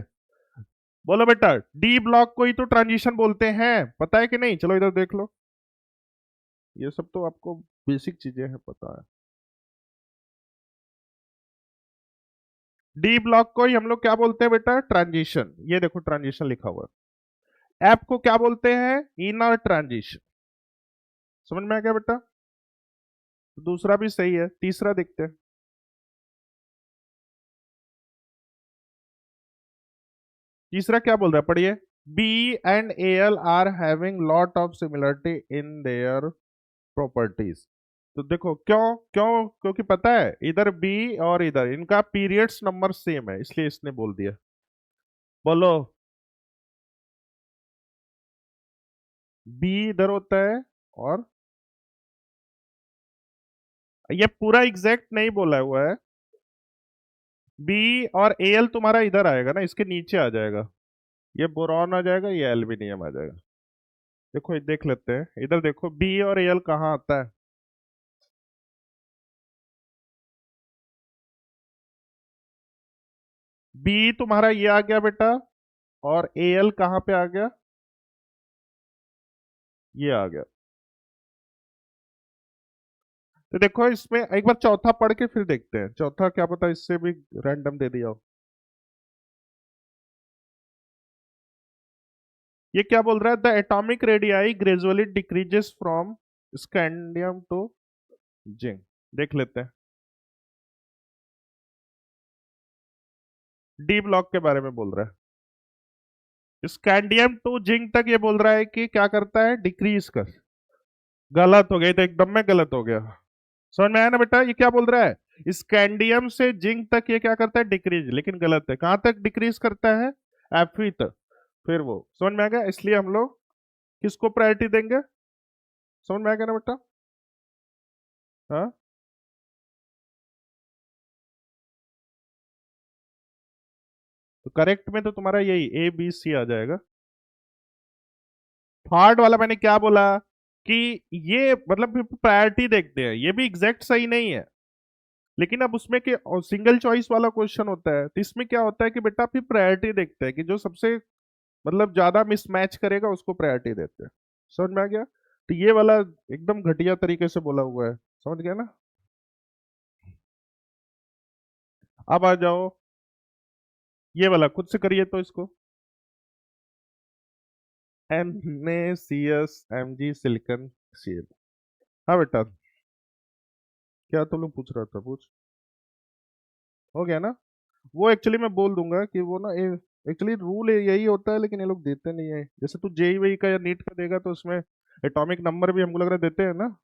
बोलो बेटा, डी ब्लॉक को ही तो ट्रांजिशन बोलते हैं, पता है कि नहीं? चलो इधर देख लो, ये सब तो आपको बेसिक चीजें हैं, पता है। डी ब्लॉक को ही हम लोग क्या बोलते हैं बेटा, ट्रांजिशन। ये देखो ट्रांजिशन लिखा हुआ है। एफ को क्या बोलते हैं, इनर ट्रांजिशन। समझ में आ गया बेटा? तो दूसरा भी सही है, तीसरा देखते हैं। तीसरा क्या बोल रहा है, पढ़िए। B and A L are having lot of similarity in their properties. तो देखो क्यों क्यों, क्योंकि पता है इधर बी और इधर इनका पीरियड्स नंबर सेम है, इसलिए इसने बोल दिया। बोलो। बी इधर होता है, और ये पूरा एग्जैक्ट नहीं बोला हुआ है। बी और ए एल तुम्हारा इधर आएगा ना, इसके नीचे आ जाएगा। ये बोरॉन आ जाएगा, ये एल्यूमिनियम आ जाएगा। देखो ये देख लेते हैं, इधर देखो बी और ए एल कहाँ आता है। बी तुम्हारा ये आ गया बेटा, और ए एल कहाँ पे आ गया, ये आ गया। तो देखो इसमें एक बार चौथा पढ़ के फिर देखते हैं, चौथा क्या पता इससे भी रैंडम दे दिया हो। ये क्या बोल रहा है, the atomic radii gradually decreases from scandium to zinc. देख लेते हैं, डी ब्लॉक के बारे में बोल रहा है। स्कैंडियम टू जिंक तक ये बोल रहा है कि क्या करता है, डिक्रीज कर। गलत हो गया, ये तो एकदम में गलत हो गया। समझ में आया ना बेटा, ये क्या बोल रहा है, स्कैंडियम से जिंक तक ये क्या करता है, डिक्रीज, लेकिन गलत है। कहां तक डिक्रीज करता है, एफी तक। फिर वो समझ में आ गया, इसलिए हम लोग किसको प्रायोरिटी देंगे। समझ में आ गया ना बेटा? हाँ। तो करेक्ट में तो तुम्हारा यही ए बी सी आ जाएगा। थर्ड वाला मैंने क्या बोला कि ये मतलब प्रायोरिटी देखते हैं, ये भी एग्जैक्ट सही नहीं है। लेकिन अब उसमें कि सिंगल चॉइस वाला क्वेश्चन होता है, तो इसमें क्या होता है कि बेटा फिर प्रायोरिटी देखते हैं कि जो सबसे मतलब ज्यादा मिसमैच करेगा उसको प्रायोरिटी देते हैं। समझ में आ गया? तो ये वाला एकदम घटिया तरीके से बोला हुआ है, समझ गया ना? अब आ जाओ, ये वाला खुद से करिए तो इसको। NaCS silicon Cl। हाँ बेटा, क्या तुम लोग पूछ रहा था, पूछ। हो गया ना? वो एक्चुअली मैं बोल दूंगा कि वो ना, एक्चुअली रूल यही होता है, लेकिन ये लोग देते नहीं है। जैसे तू जेई वेई का या नीट का देगा तो उसमें एटॉमिक नंबर भी हमको लग रहा है देते हैं ना।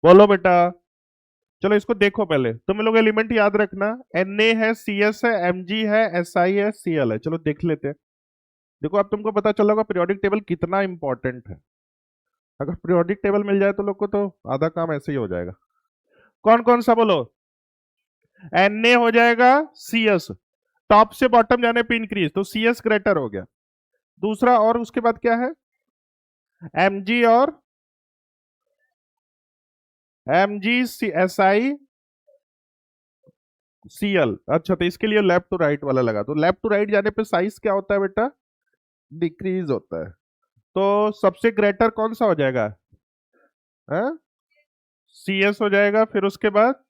बोलो बेटा। चलो इसको देखो, पहले तुम लोग एलिमेंट याद रखना। Na है, Cs है, Mg है, Si है, Cl है। चलो देख लेते हैं। देखो अब तुमको पता चला होगा पीरियोडिक टेबल कितना इंपॉर्टेंट है। अगर पीरियोडिक टेबल मिल जाए तो लोग को तो आधा काम ऐसे ही हो जाएगा। कौन कौन सा बोलो। Na हो जाएगा, Cs टॉप से बॉटम जाने पे इंक्रीज, तो Cs ग्रेटर हो गया। दूसरा और उसके बाद क्या है, Mg और Si Cl। अच्छा, तो इसके लिए लेफ्ट टू राइट वाला लगा, तो लेफ्ट टू राइट जाने पे साइज क्या होता है बेटा, डिक्रीज होता है। तो सबसे ग्रेटर कौन सा हो जाएगा, Cs हो जाएगा, फिर उसके बाद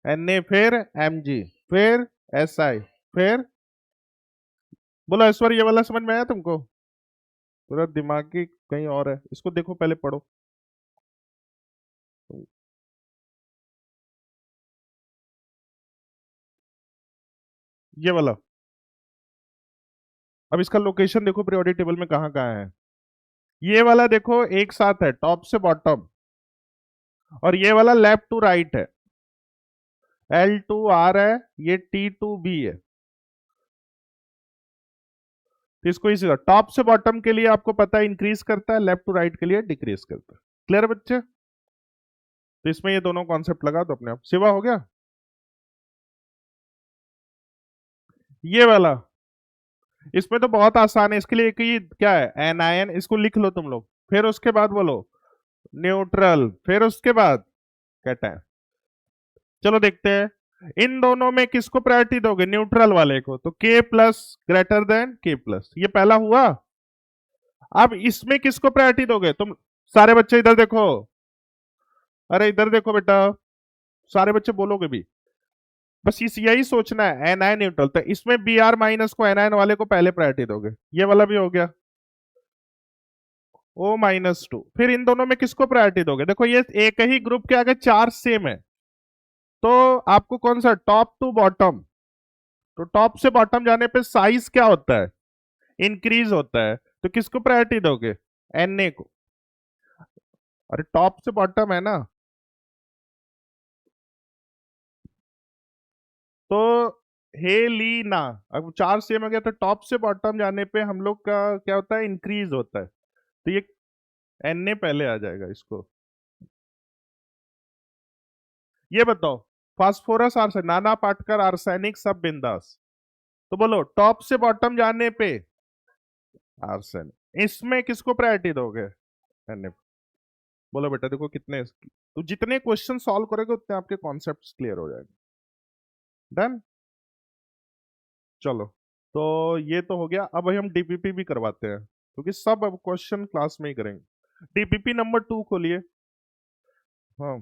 Na, फिर Mg, फिर Si, फिर बोलो ऐश्वर्य, ये वाला समझ में आया तुमको? पूरा दिमाग की कहीं और है, इसको देखो पहले पढ़ो। ये वाला, अब इसका लोकेशन देखो पीरियोडिक टेबल में कहाँ कहाँ है। ये वाला देखो एक साथ है, टॉप से बॉटम। और ये वाला लेफ्ट टू राइट है, L2R है, ये T2B है। तो इसको इसी टॉप से बॉटम के लिए आपको पता है इंक्रीज करता है, लेफ्ट टू राइट के लिए डिक्रीज करता है। क्लियर बच्चे? तो इसमें ये दोनों कॉन्सेप्ट लगा दो अपने आप, सिवा हो गया। ये वाला इसमें तो बहुत आसान है, इसके लिए एक ही क्या है, एनायन, इसको लिख लो तुम लोग, फिर उसके बाद बोलो न्यूट्रल, फिर उसके बाद कैटायन। चलो देखते हैं इन दोनों में किसको प्रायोरिटी दोगे, न्यूट्रल वाले को, तो K plus greater than K plus, ये पहला हुआ। अब इसमें किसको प्रायोरिटी दोगे तुम सारे बच्चे, इधर देखो, अरे इधर देखो बेटा, सारे बच्चे बोलोगे भी, बस इस यही सोचना है एनायन न्यूट्रल, तो इसमें Br माइनस को एनायन वाले को पहले प्रायोरिटी दोगे, ये वाला भी हो गया O-2, फिर इन दोनों में किसको प्रायोरिटी दोगे, देखो ये एक ही ग्रुप के आगे चार सेम है, तो आपको कौन सा, टॉप टू बॉटम, तो टॉप से बॉटम जाने पे साइज क्या होता है, इंक्रीज होता है, तो किसको प्रायोरिटी दोगे, Na को। अरे टॉप से बॉटम है ना, तो हेलीना, अब चार सेम हो गया, तो टॉप से बॉटम जाने पे हम लोग का क्या होता है, इंक्रीज होता है, तो ये Na पहले आ जाएगा इसको। ये बताओ फास्फोरस आर्सेनिक, नाना पाटकर आर्सेनिक सब बिंदास, तो बोलो टॉप से बॉटम जाने पे आर्सेनिक, इसमें किसको प्रायोरिटी दोगे, Na। बोलो बेटा, देखो कितने, तो जितने क्वेश्चन सॉल्व करोगे उतने आपके कॉन्सेप्ट्स क्लियर हो जाएंगे। डन। चलो, तो ये तो हो गया, अब हम डीपीपी भी करवाते हैं, क्योंकि सब अब क्वेश्चन क्लास में ही करेंगे। डीपीपी नंबर 2 खोलिए। हाँ।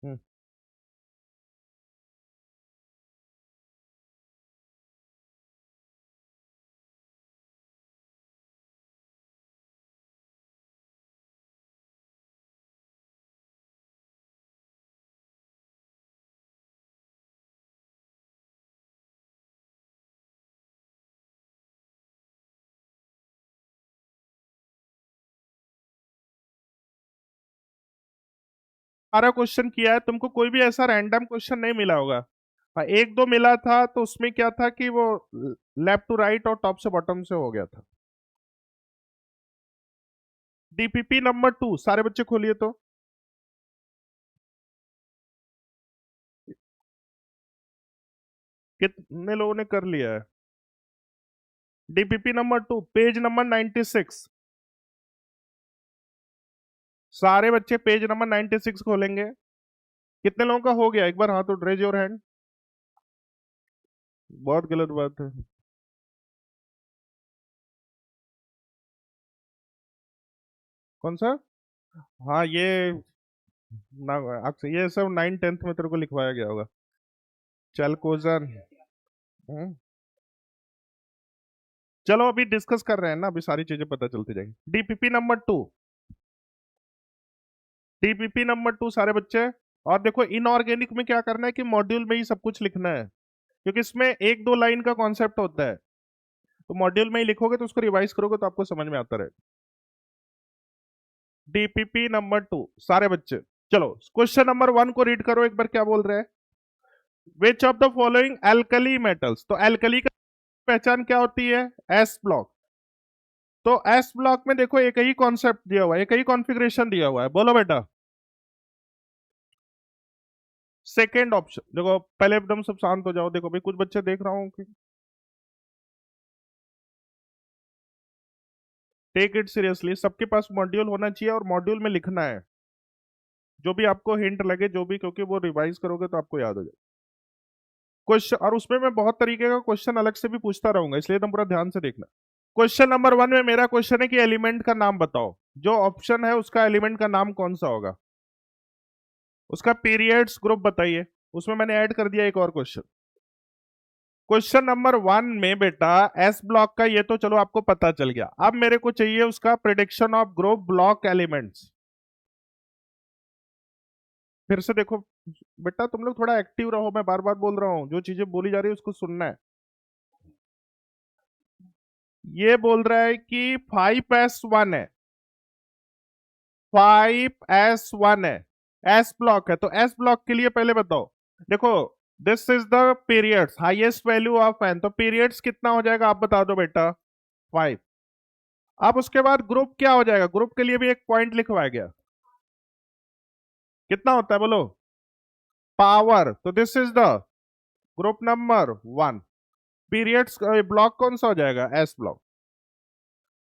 हम्म, सारा क्वेश्चन किया है, तुमको कोई भी ऐसा रैंडम क्वेश्चन नहीं मिला होगा। हाँ, एक दो मिला था, तो उसमें क्या था कि वो लेफ्ट टू राइट और टॉप से बॉटम से हो गया था। डीपीपी नंबर 2 सारे बच्चे खोलिए तो। कितने लोगों ने कर लिया है? डीपीपी नंबर 2 पेज नंबर 96, सारे बच्चे पेज नंबर 96 खोलेंगे। कितने लोगों का हो गया, एक बार हाथ उठ, रेज योर हैंड। बहुत गलत बात है। कौन सा? हाँ ये ना, अक्सर ये सब 9th 10th में तेरे को लिखवाया गया होगा। चल कोजन। चलो अभी डिस्कस कर रहे हैं ना, अभी सारी चीजें पता चलती जाएंगी। डीपीपी नंबर 2 सारे बच्चे। और देखो इनऑर्गेनिक में क्या करना है कि मॉड्यूल में ही सब कुछ लिखना है, क्योंकि इसमें एक दो लाइन का कॉन्सेप्ट होता है, तो मॉड्यूल में ही लिखोगे तो उसको रिवाइज करोगे तो आपको समझ में आता रहे। डीपीपी नंबर 2 सारे बच्चे। चलो क्वेश्चन नंबर 1 को रीड करो एक बार, क्या बोल रहे हैं, विच of the following alkali metals, तो एल्कली का पहचान क्या होती है, एस ब्लॉक, तो एस ब्लॉक में देखो एक ही कॉन्सेप्ट दिया हुआ है, एक ही कॉन्फ़िगरेशन दिया हुआ है, बोलो बेटा। सेकेंड ऑप्शन देखो, पहले एकदम सब शांत हो जाओ, देखो भाई कुछ बच्चे देख रहा हूं कि टेक इट सीरियसली, सबके पास मॉड्यूल होना चाहिए और मॉड्यूल में लिखना है जो भी आपको हिंट लगे, जो भी, क्योंकि वो रिवाइज करोगे तो आपको याद हो जाए क्वेश्चन, और उसमें मैं बहुत तरीके का क्वेश्चन अलग से भी पूछता रहूंगा, इसलिए तुम पूरा ध्यान से देखना। क्वेश्चन नंबर 1 में मेरा क्वेश्चन है कि एलिमेंट का नाम बताओ, जो ऑप्शन है उसका एलिमेंट का नाम कौन सा होगा, उसका पीरियड्स ग्रुप बताइए, उसमें मैंने ऐड कर दिया एक और क्वेश्चन। क्वेश्चन नंबर 1 में बेटा एस ब्लॉक का ये तो चलो आपको पता चल गया, अब मेरे को चाहिए उसका prediction of group block elements. फिर से देखो बेटा, तुम लोग थोड़ा एक्टिव रहो, मैं बार बार बोल रहा हूं, जो चीजें बोली जा रही है उसको सुनना है। ये बोल रहा है कि 5s1 है, 5s1 है, एस ब्लॉक है, तो एस ब्लॉक के लिए पहले बताओ। देखो this is the periods, highest value of N, तो पीरियड्स कितना हो जाएगा आप बता दो बेटा, 5। अब उसके बाद ग्रुप क्या हो जाएगा, ग्रुप के लिए भी एक पॉइंट लिखवाया गया, कितना होता है बोलो, पावर, तो this is the group number 1। Periods block कौन सा हो जाएगा, एस ब्लॉक।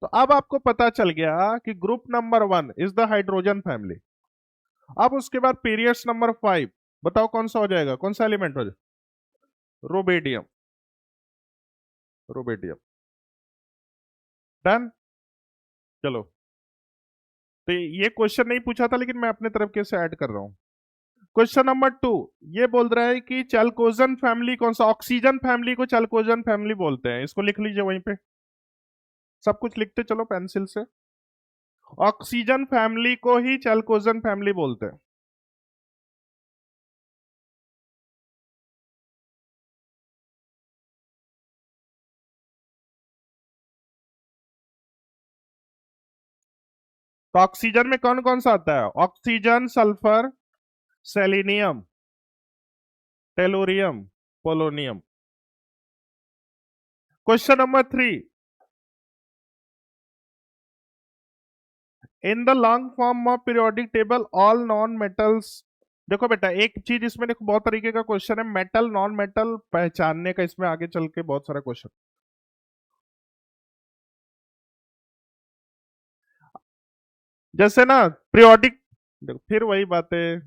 तो अब आपको पता चल गया कि group number 1 is the hydrogen family. अब उसके बाद पीरियड्स नंबर 5, बताओ कौन सा हो जाएगा, कौन सा एलिमेंट हो जाएगा, रोबेडियम, रोबेडियम। डन। चलो, तो ये क्वेश्चन नहीं पूछा था लेकिन मैं अपने तरफ के से ऐड कर रहा हूं। क्वेश्चन नंबर 2, ये बोल रहा है कि चैल्कोजन फैमिली कौन सा, ऑक्सीजन फैमिली को चैल्कोजन फैमिली बोलते हैं, इसको लिख लीजिए वहीं पे, सब कुछ लिखते चलो पेंसिल से। ऑक्सीजन फैमिली को ही चैल्कोजन फैमिली बोलते हैं। तो ऑक्सीजन में कौन कौन सा आता है, oxygen, sulphur, selenium, tellurium, polonium. Question number 3, in the long form of periodic table all non metals. देखो बेटा एक चीज इसमें देखो, बहुत तरीके का क्वेश्चन है, मेटल नॉन मेटल पहचानने का, इसमें आगे चल के बहुत सारा क्वेश्चन। जैसे ना पीरियोडिक, देखो फिर वही बातें।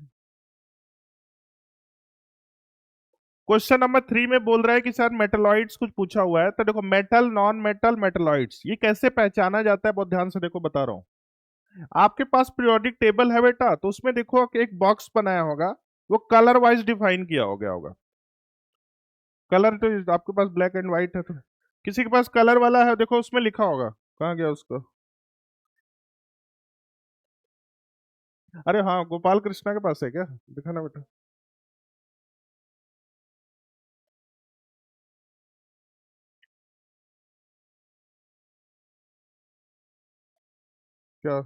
क्वेश्चन नंबर 3 में बोल रहा है कि सर मेटलॉइड्स कुछ पूछा हुआ है, तो देखो मेटल नॉन मेटल मेटलॉइड्स ये कैसे पहचाना जाता है, बहुत ध्यान से देखो बता रहा हूं। आपके पास पीरियोडिक टेबल है बेटा, तो उसमें देखो कि एक बॉक्स बनाया होगा, वो कलर वाइज डिफाइन किया हो गया होगा। कलर तो आपके पास ब्लैक एंड व्हाइट है, तो किसी के पास कलर वाला है, देखो उसमें लिखा होगा, कहाँ गया उसको, अरे हाँ गोपाल कृष्णा के पास है क्या, दिखाना बेटा। क्या,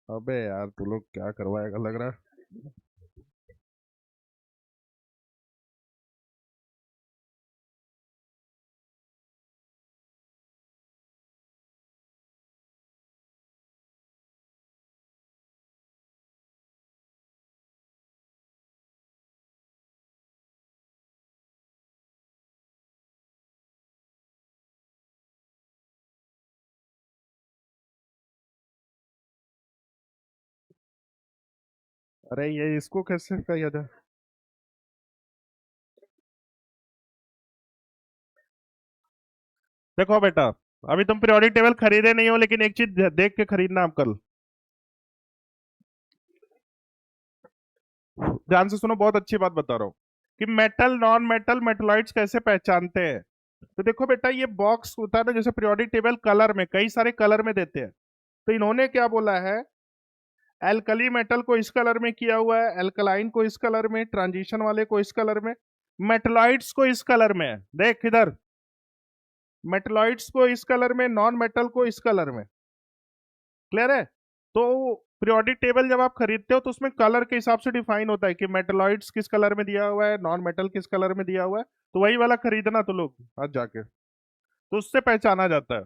अबे यार तू लोग क्या करवाएगा लग रहा है। अरे ये इसको कैसे किया जाए, देखो बेटा, अभी तुम पीरियोडिक टेबल खरीदे नहीं हो, लेकिन एक चीज देख के खरीदना आप कल, ध्यान से सुनो, बहुत अच्छी बात बता रहा हूँ कि मेटल नॉन मेटल मेटलॉइड्स कैसे पहचानते हैं। तो देखो बेटा ये बॉक्स होता है ना, जैसे पीरियोडिक टेबल कलर में, कई सारे कलर में देते हैं, तो इन्होंने क्या बोला है, एल्कली मेटल को इस कलर में किया हुआ है, एल्कलाइन को इस कलर में, ट्रांजिशन वाले को इस कलर में, मेटलॉइड्स को इस कलर में, देख इधर, मेटलॉइड्स को इस कलर में, नॉन मेटल को इस कलर में। क्लियर है। तो पीरियोडिक टेबल जब आप खरीदते हो तो उसमें कलर के हिसाब से डिफाइन होता है कि मेटलॉइड्स किस कलर में दिया हुआ है, नॉन मेटल किस कलर में दिया हुआ है, तो वही वाला खरीदना तो लोग आज जाके, तो उससे पहचाना जाता है।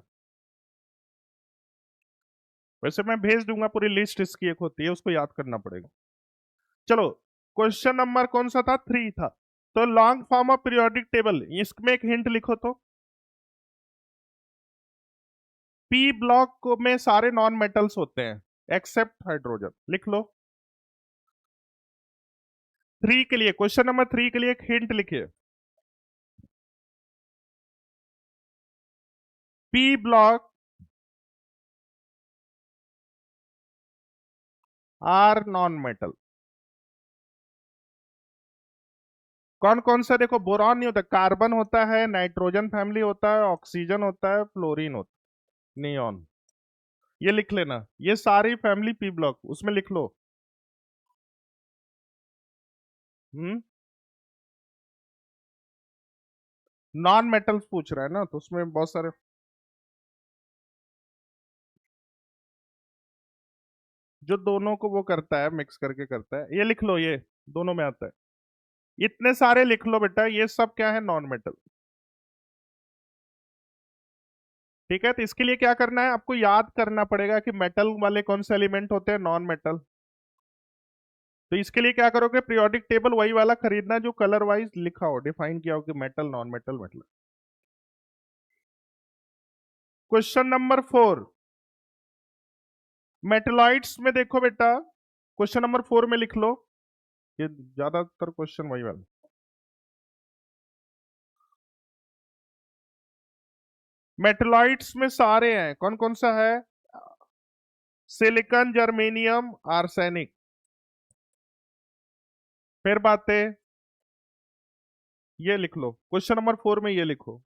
वैसे मैं भेज दूंगा पूरी लिस्ट, इसकी एक होती है उसको याद करना पड़ेगा। चलो, क्वेश्चन नंबर कौन सा था, 3 था। तो long form of periodic table, इसमें एक हिंट लिखो तो, पी ब्लॉक में सारे नॉन मेटल्स होते हैं एक्सेप्ट हाइड्रोजन, लिख लो। 3 के लिए, क्वेश्चन नंबर 3 के लिए एक हिंट लिखिए, P block are non metal. कौन कौन सा, देखो बोरॉन नहीं होता, कार्बन होता है, नाइट्रोजन फैमिली होता है, ऑक्सीजन होता है, फ्लोरीन होता है, नियॉन। ये लिख लेना, ये सारी फैमिली पी ब्लॉक उसमें लिख लो। हम्म, नॉन मेटल्स पूछ रहा है ना, तो उसमें बहुत सारे, जो दोनों को वो करता है, मिक्स करके करता है, ये लिख लो, ये दोनों में आता है। इतने सारे लिख लो बेटा, ये सब क्या है, नॉन मेटल। ठीक है, तो इसके लिए क्या करना है, आपको याद करना पड़ेगा कि मेटल वाले कौन से एलिमेंट होते हैं, नॉन मेटल। तो इसके लिए क्या करोगे, पीरियोडिक टेबल वही वाला खरीदना जो कलर वाइज लिखा हो, डिफाइन किया हो कि metal, non metal, metal. Question number 4, metalloids में देखो बेटा, क्वेश्चन नंबर 4 में लिख लो, ये ज्यादातर क्वेश्चन वही वाला। मेटलॉइड्स में सारे हैं, कौन कौन सा है, सिलिकॉन, जर्मेनियम, आर्सेनिक। फिर बातें, ये लिख लो, क्वेश्चन नंबर 4 में ये लिखो।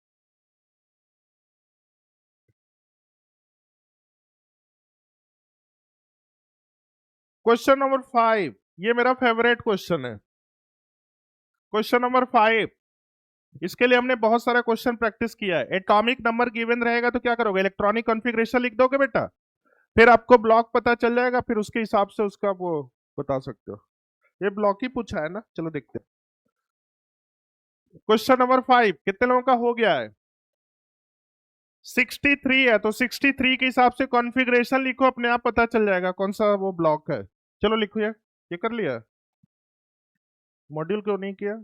क्वेश्चन नंबर 5, ये मेरा फेवरेट क्वेश्चन है। क्वेश्चन नंबर 5, इसके लिए हमने बहुत सारा क्वेश्चन प्रैक्टिस किया है। एटॉमिक नंबर गिवन रहेगा तो क्या करोगे, इलेक्ट्रॉनिक कॉन्फ़िगरेशन लिख दोगे बेटा, फिर आपको ब्लॉक पता चल जाएगा, फिर उसके हिसाब से उसका वो बता सकते हो। ये ब्लॉक ही पूछा है ना, चलो देखते हैं। क्वेश्चन नंबर 5 कितने लोगों का हो गया है, 63 है, तो 63 के हिसाब से कॉन्फ़िगरेशन लिखो, अपने आप पता चल जाएगा कौन सा वो ब्लॉक है। चलो लिखो, ये कर लिया, मॉड्यूल क्यों नहीं किया,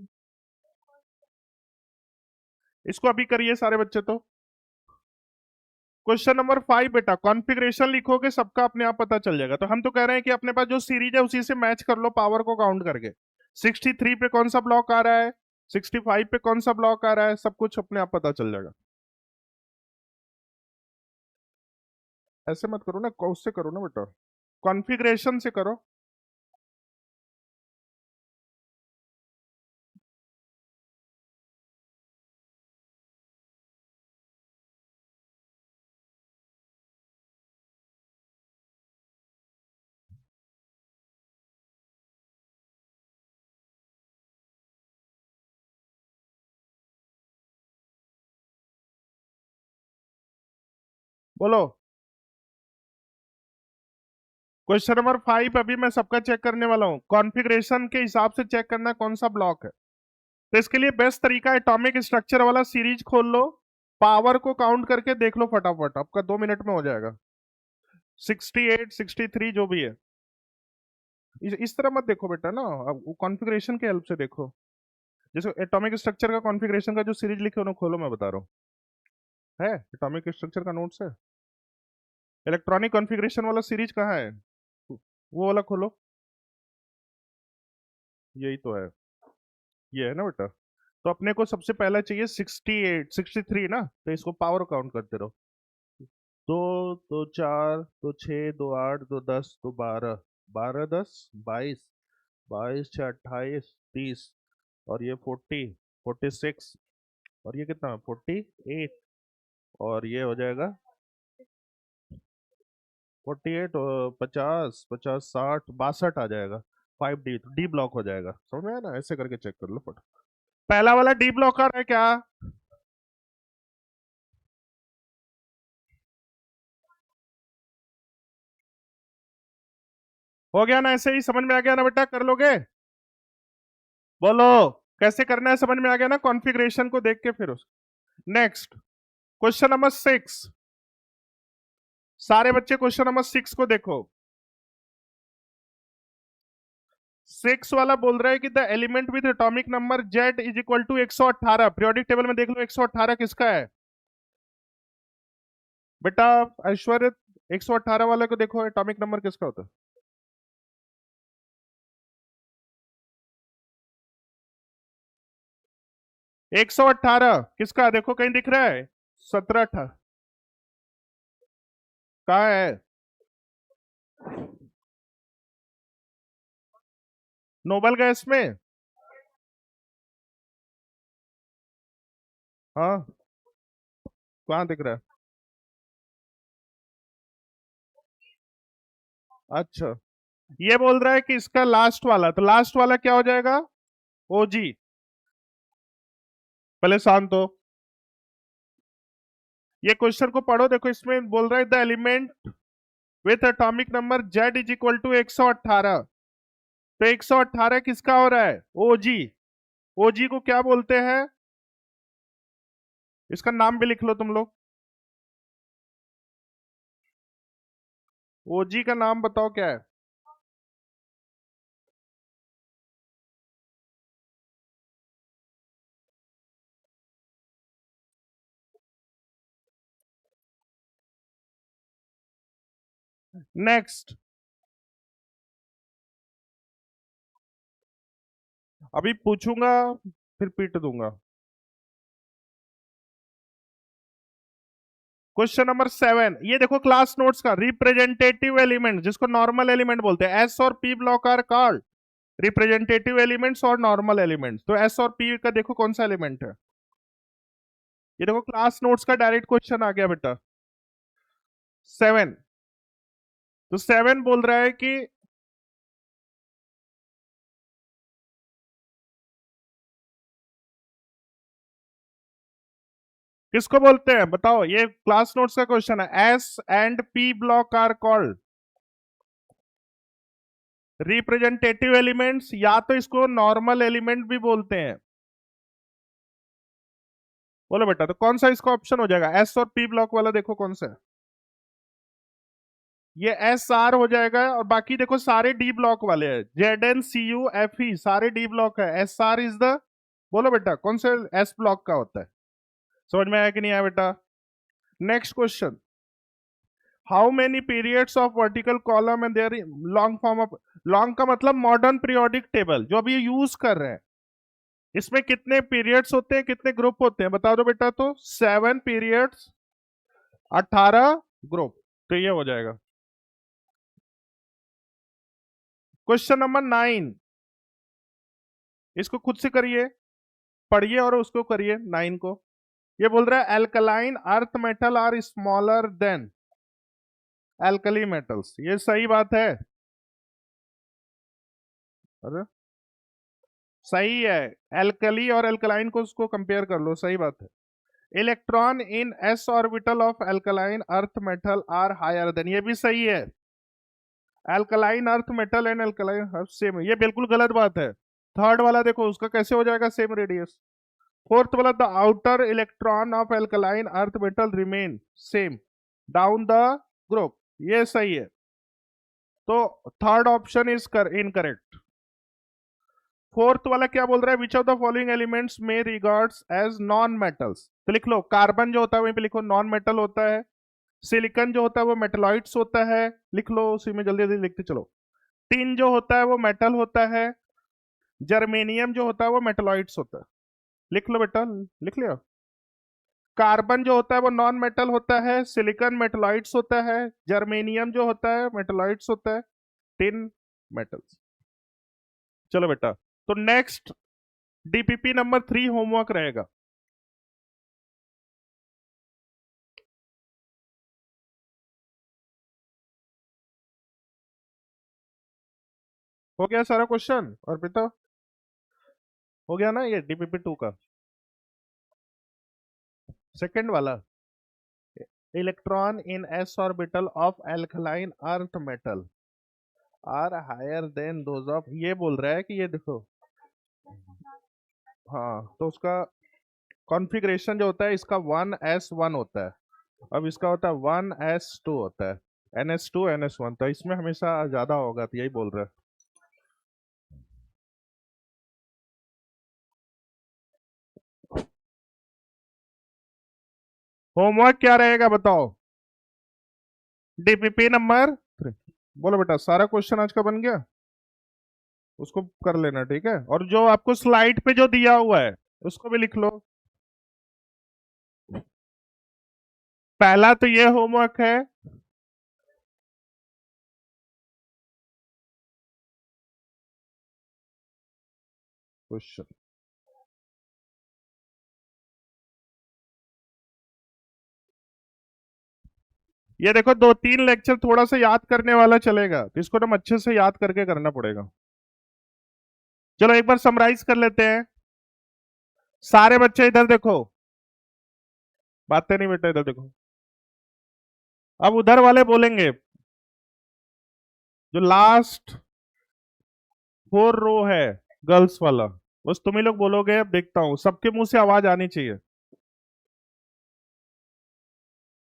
इसको अभी करिए सारे बच्चे। तो क्वेश्चन नंबर 5 बेटा, कॉन्फ़िगरेशन लिखोगे सबका अपने आप पता चल जाएगा। तो हम तो कह रहे हैं कि अपने पास जो सीरीज है उसी से मैच कर लो, पावर को काउंट करके। 63 पे कौन सा ब्लॉक आ रहा है, 65 पे कौन सा ब्लॉक आ रहा है, सब कुछ अपने आप पता चल जाएगा। ऐसे मत करो ना, उससे करो ना बेटा, कॉन्फ़िगरेशन से करो। बोलो, क्वेश्चन नंबर 5 अभी मैं सबका चेक करने वाला हूं, कॉन्फ़िगरेशन के हिसाब से चेक करना कौन सा ब्लॉक है। तो इसके लिए बेस्ट तरीका एटॉमिक स्ट्रक्चर वाला सीरीज खोल लो, पावर को काउंट करके देख लो फटाफट, आपका 2 मिनट में हो जाएगा। 68, 63 जो भी है, इस तरह मत देखो बेटा ना, अब कॉन्फ़िगरेशन के हेल्प से देखो। जैसे एटॉमिक स्ट्रक्चर का कॉन्फ़िगरेशन का जो सीरीज लिखे उन्हें खोलो, मैं बता रहा हूँ, है एटॉमिक स्ट्रक्चर का नोट्स है, इलेक्ट्रॉनिक कॉन्फ़िगरेशन वाला सीरीज कहाँ है, वो वाला खोलो, यही तो है, ये है ना बेटा। तो अपने को सबसे पहला चाहिए 68, 63 ना, तो इसको पावर काउंट करते रहो, 2, 2, 4, 2, 6, 2, 8, 2, 10, 2, 12, 12, 10, 22, 22, 6, 28, 30, और ये 40, 46, और ये कितना, 48, और ये हो जाएगा 48, और 50, 50, 60, 62 आ जाएगा। 5D, डी ब्लॉक हो जाएगा, समझ में आया ना, ऐसे करके चेक कर लो फट। पहला वाला डी ब्लॉक आ रहा है क्या, हो गया ना, ऐसे ही समझ में आ गया ना बेटा, कर लोगे, बोलो कैसे करना है, समझ में आ गया ना, कॉन्फ़िगरेशन को देख के फिर उस। नेक्स्ट, क्वेश्चन नंबर 6, सारे बच्चे क्वेश्चन नंबर 6 को देखो। 6 वाला बोल रहा है कि the element with atomic number Z is equal to 118, periodic table में देख लो 118 किसका है बेटा, ऐश्वर्य, 118 वाले को देखो, एटॉमिक नंबर किसका होता है, 118 किसका, देखो कहीं दिख रहा है, 17, 18 कहा है, नोबल गैस में, हाँ, कहाँ दिख रहा है, अच्छा, ये बोल रहा है कि इसका लास्ट वाला, तो लास्ट वाला क्या हो जाएगा, ओजी। पहले शांत हो, ये क्वेश्चन को पढ़ो, देखो इसमें बोल रहा है the element with atomic number Z is equal to 118, तो 118 किसका हो रहा है, ओजी। ओजी को क्या बोलते हैं? इसका नाम भी लिख लो तुम लोग। ओजी का नाम बताओ क्या है? नेक्स्ट, अभी पूछूंगा फिर पीट दूंगा। क्वेश्चन नंबर 7, ये देखो क्लास नोट्स का रिप्रेजेंटेटिव एलिमेंट, जिसको नॉर्मल एलिमेंट बोलते हैं, एस और P block are called representative elements और नॉर्मल एलिमेंट्स। तो एस और पी का देखो कौन सा एलिमेंट है। ये देखो क्लास नोट्स का डायरेक्ट क्वेश्चन आ गया बेटा। 7, तो 7 बोल रहा है कि किसको बोलते हैं बताओ, ये क्लास नोट्स का क्वेश्चन है। S and P block are called representative elements, या तो इसको नॉर्मल एलिमेंट भी बोलते हैं। बोलो बेटा, तो कौन सा इसका ऑप्शन हो जाएगा? एस और पी ब्लॉक वाला देखो कौन सा है। ये एस आर हो जाएगा, और बाकी देखो सारे डी ब्लॉक वाले हैं, Z N C U F E सारे डी ब्लॉक है। एस आर इज द, बोलो बेटा कौन से एस ब्लॉक का होता है? समझ में आया कि नहीं आया बेटा? Next question, how many periods of vertical column and their long form of, long का मतलब मॉडर्न पीरियोडिक टेबल जो अभी यूज कर रहे हैं, इसमें कितने पीरियड्स होते हैं, कितने ग्रुप होते हैं बता दो बेटा। तो 7 पीरियड्स, 18 ग्रुप, तो ये हो जाएगा। क्वेश्चन नंबर 9, इसको खुद से करिए, पढ़िए और उसको करिए 9 को। ये बोल रहा है alkaline earth metal are smaller than alkali metals, ये सही बात है? अरे सही है, एल्कली और एल्कलाइन को उसको कंपेयर कर लो, सही बात है। Electron in S orbital of alkaline earth metal are higher than, ये भी सही है। Alkaline earth metal and alkaline earth same, ये बिल्कुल गलत बात है। थर्ड वाला देखो उसका कैसे हो जाएगा सेम रेडियस। फोर्थ वाला, the outer electron of alkaline earth metal remain same down the group, ये सही है। तो third option is incorrect. Fourth वाला क्या बोल रहा है? विच ऑफ द फॉलोइंग एलिमेंट्स में रिगार्ड्स एज नॉन मेटल्स, तो लिख लो कार्बन जो होता है वहीं पे लिखो नॉन मेटल होता है। सिलिकॉन जो होता है वो मेटलॉइड्स होता है, लिख लो उसी में, जल्दी जल्दी लिखते चलो। टिन जो होता है वो मेटल होता है। जर्मेनियम जो होता है वो मेटलॉइड्स होता है, लिख लो बेटा, लिख लिया। कार्बन जो होता है वो नॉन मेटल होता है, सिलिकॉन मेटलॉइड्स होता है, जर्मेनियम जो होता है मेटलॉइड्स होता है, टिन मेटल्स। चलो बेटा, तो नेक्स्ट डीपीपी नंबर 3 होमवर्क रहेगा। हो गया सारा क्वेश्चन और बेटा? हो गया ना ये डीपीपी 2 का सेकंड वाला? Electron in S orbital of alkaline earth metal are higher than those of, ये बोल रहा है कि ये देखो, हाँ तो उसका कॉन्फ़िगरेशन जो होता है इसका 1s1 होता है, अब इसका होता है 1s2 होता है, NS2 NS1, तो इसमें हमेशा ज्यादा होगा, तो यही बोल रहा है। होमवर्क क्या रहेगा बताओ? डीपीपी नंबर 3, बोलो बेटा सारा क्वेश्चन आज का बन गया, उसको कर लेना ठीक है, और जो आपको स्लाइड पे जो दिया हुआ है उसको भी लिख लो। पहला तो ये होमवर्क है, क्वेश्चन, ये देखो 2-3 लेक्चर थोड़ा सा याद करने वाला चलेगा, तो इसको हम अच्छे से याद करके करना पड़ेगा। चलो एक बार समराइज कर लेते हैं। सारे बच्चे इधर देखो, बातें नहीं बेटा, इधर देखो। अब उधर वाले बोलेंगे, जो लास्ट 4 रो है गर्ल्स वाला, बस तुम ही लोग बोलोगे, अब देखता हूँ, सबके मुंह से आवाज आनी चाहिए।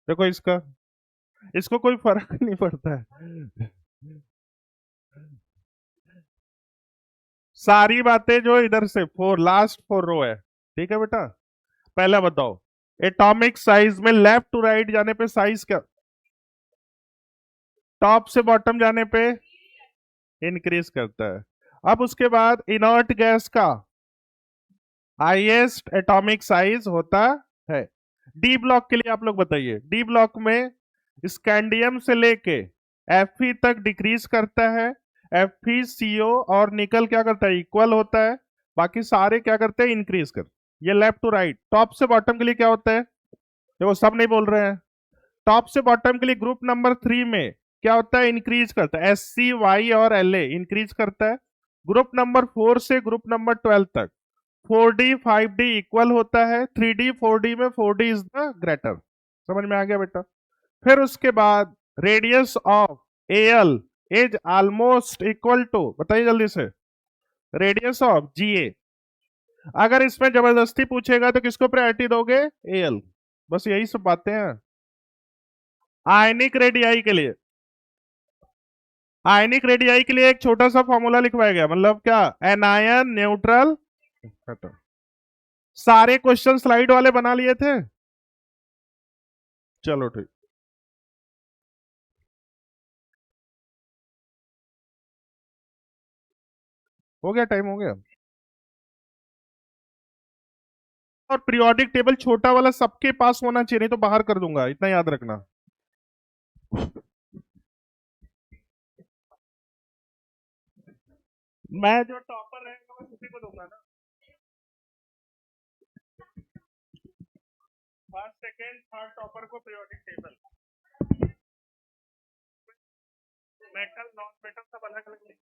देखो इसका, इसको कोई फर्क नहीं पड़ता है। सारी बातें जो इधर से फोर, लास्ट फोर रो है, ठीक है बेटा। पहला बताओ, एटॉमिक साइज में लेफ्ट टू राइट जाने पे साइज क्या, टॉप से बॉटम जाने पे इंक्रीज करता है। अब उसके बाद इनर्ट गैस का हाईएस्ट एटॉमिक साइज होता है। डी ब्लॉक के लिए आप लोग बताइए, डी ब्लॉक में स्कैंडियम से लेके Fe तक डिक्रीज करता है। FeCO और निकल क्या करता है, इक्वल होता है। बाकी सारे क्या करते हैं, इंक्रीज कर। ये लेफ्ट टू राइट। टॉप से बॉटम के लिए क्या होता है, देखो सब नहीं बोल रहे हैं। टॉप से बॉटम के लिए ग्रुप नंबर 3 में क्या होता है, इंक्रीज करता है। SC, Y और La इंक्रीज करता है। ग्रुप नंबर 4 से ग्रुप नंबर 12 तक 4D 5D इक्वल होता है। 3D 4D में 4D इज द ग्रेटर। समझ में आ गया बेटा। फिर उसके बाद radius of AL is almost equal to, बताइए जल्दी से, रेडियस ऑफ GA। अगर इसमें जबरदस्ती पूछेगा तो किसको प्रायोरिटी दोगे, AL। बस यही सब बातें हैं। आयनिक रेडियाई के लिए, आयनिक रेडियाई के लिए एक छोटा सा फॉर्मूला लिखवाया गया, मतलब क्या, एनायन न्यूट्रल। सारे क्वेश्चन स्लाइड वाले बना लिए थे। चलो ठीक, हो गया, टाइम हो गया। और पीरियोडिक टेबल छोटा वाला सबके पास होना चाहिए, नहीं तो बाहर कर दूंगा, इतना याद रखना। मैं जो टॉपर रहेगा मैं उसी को दूंगा ना। फर्स्ट सेकेंड थर्ड टॉपर को periodic table. Metal non metal सब अलग अलग।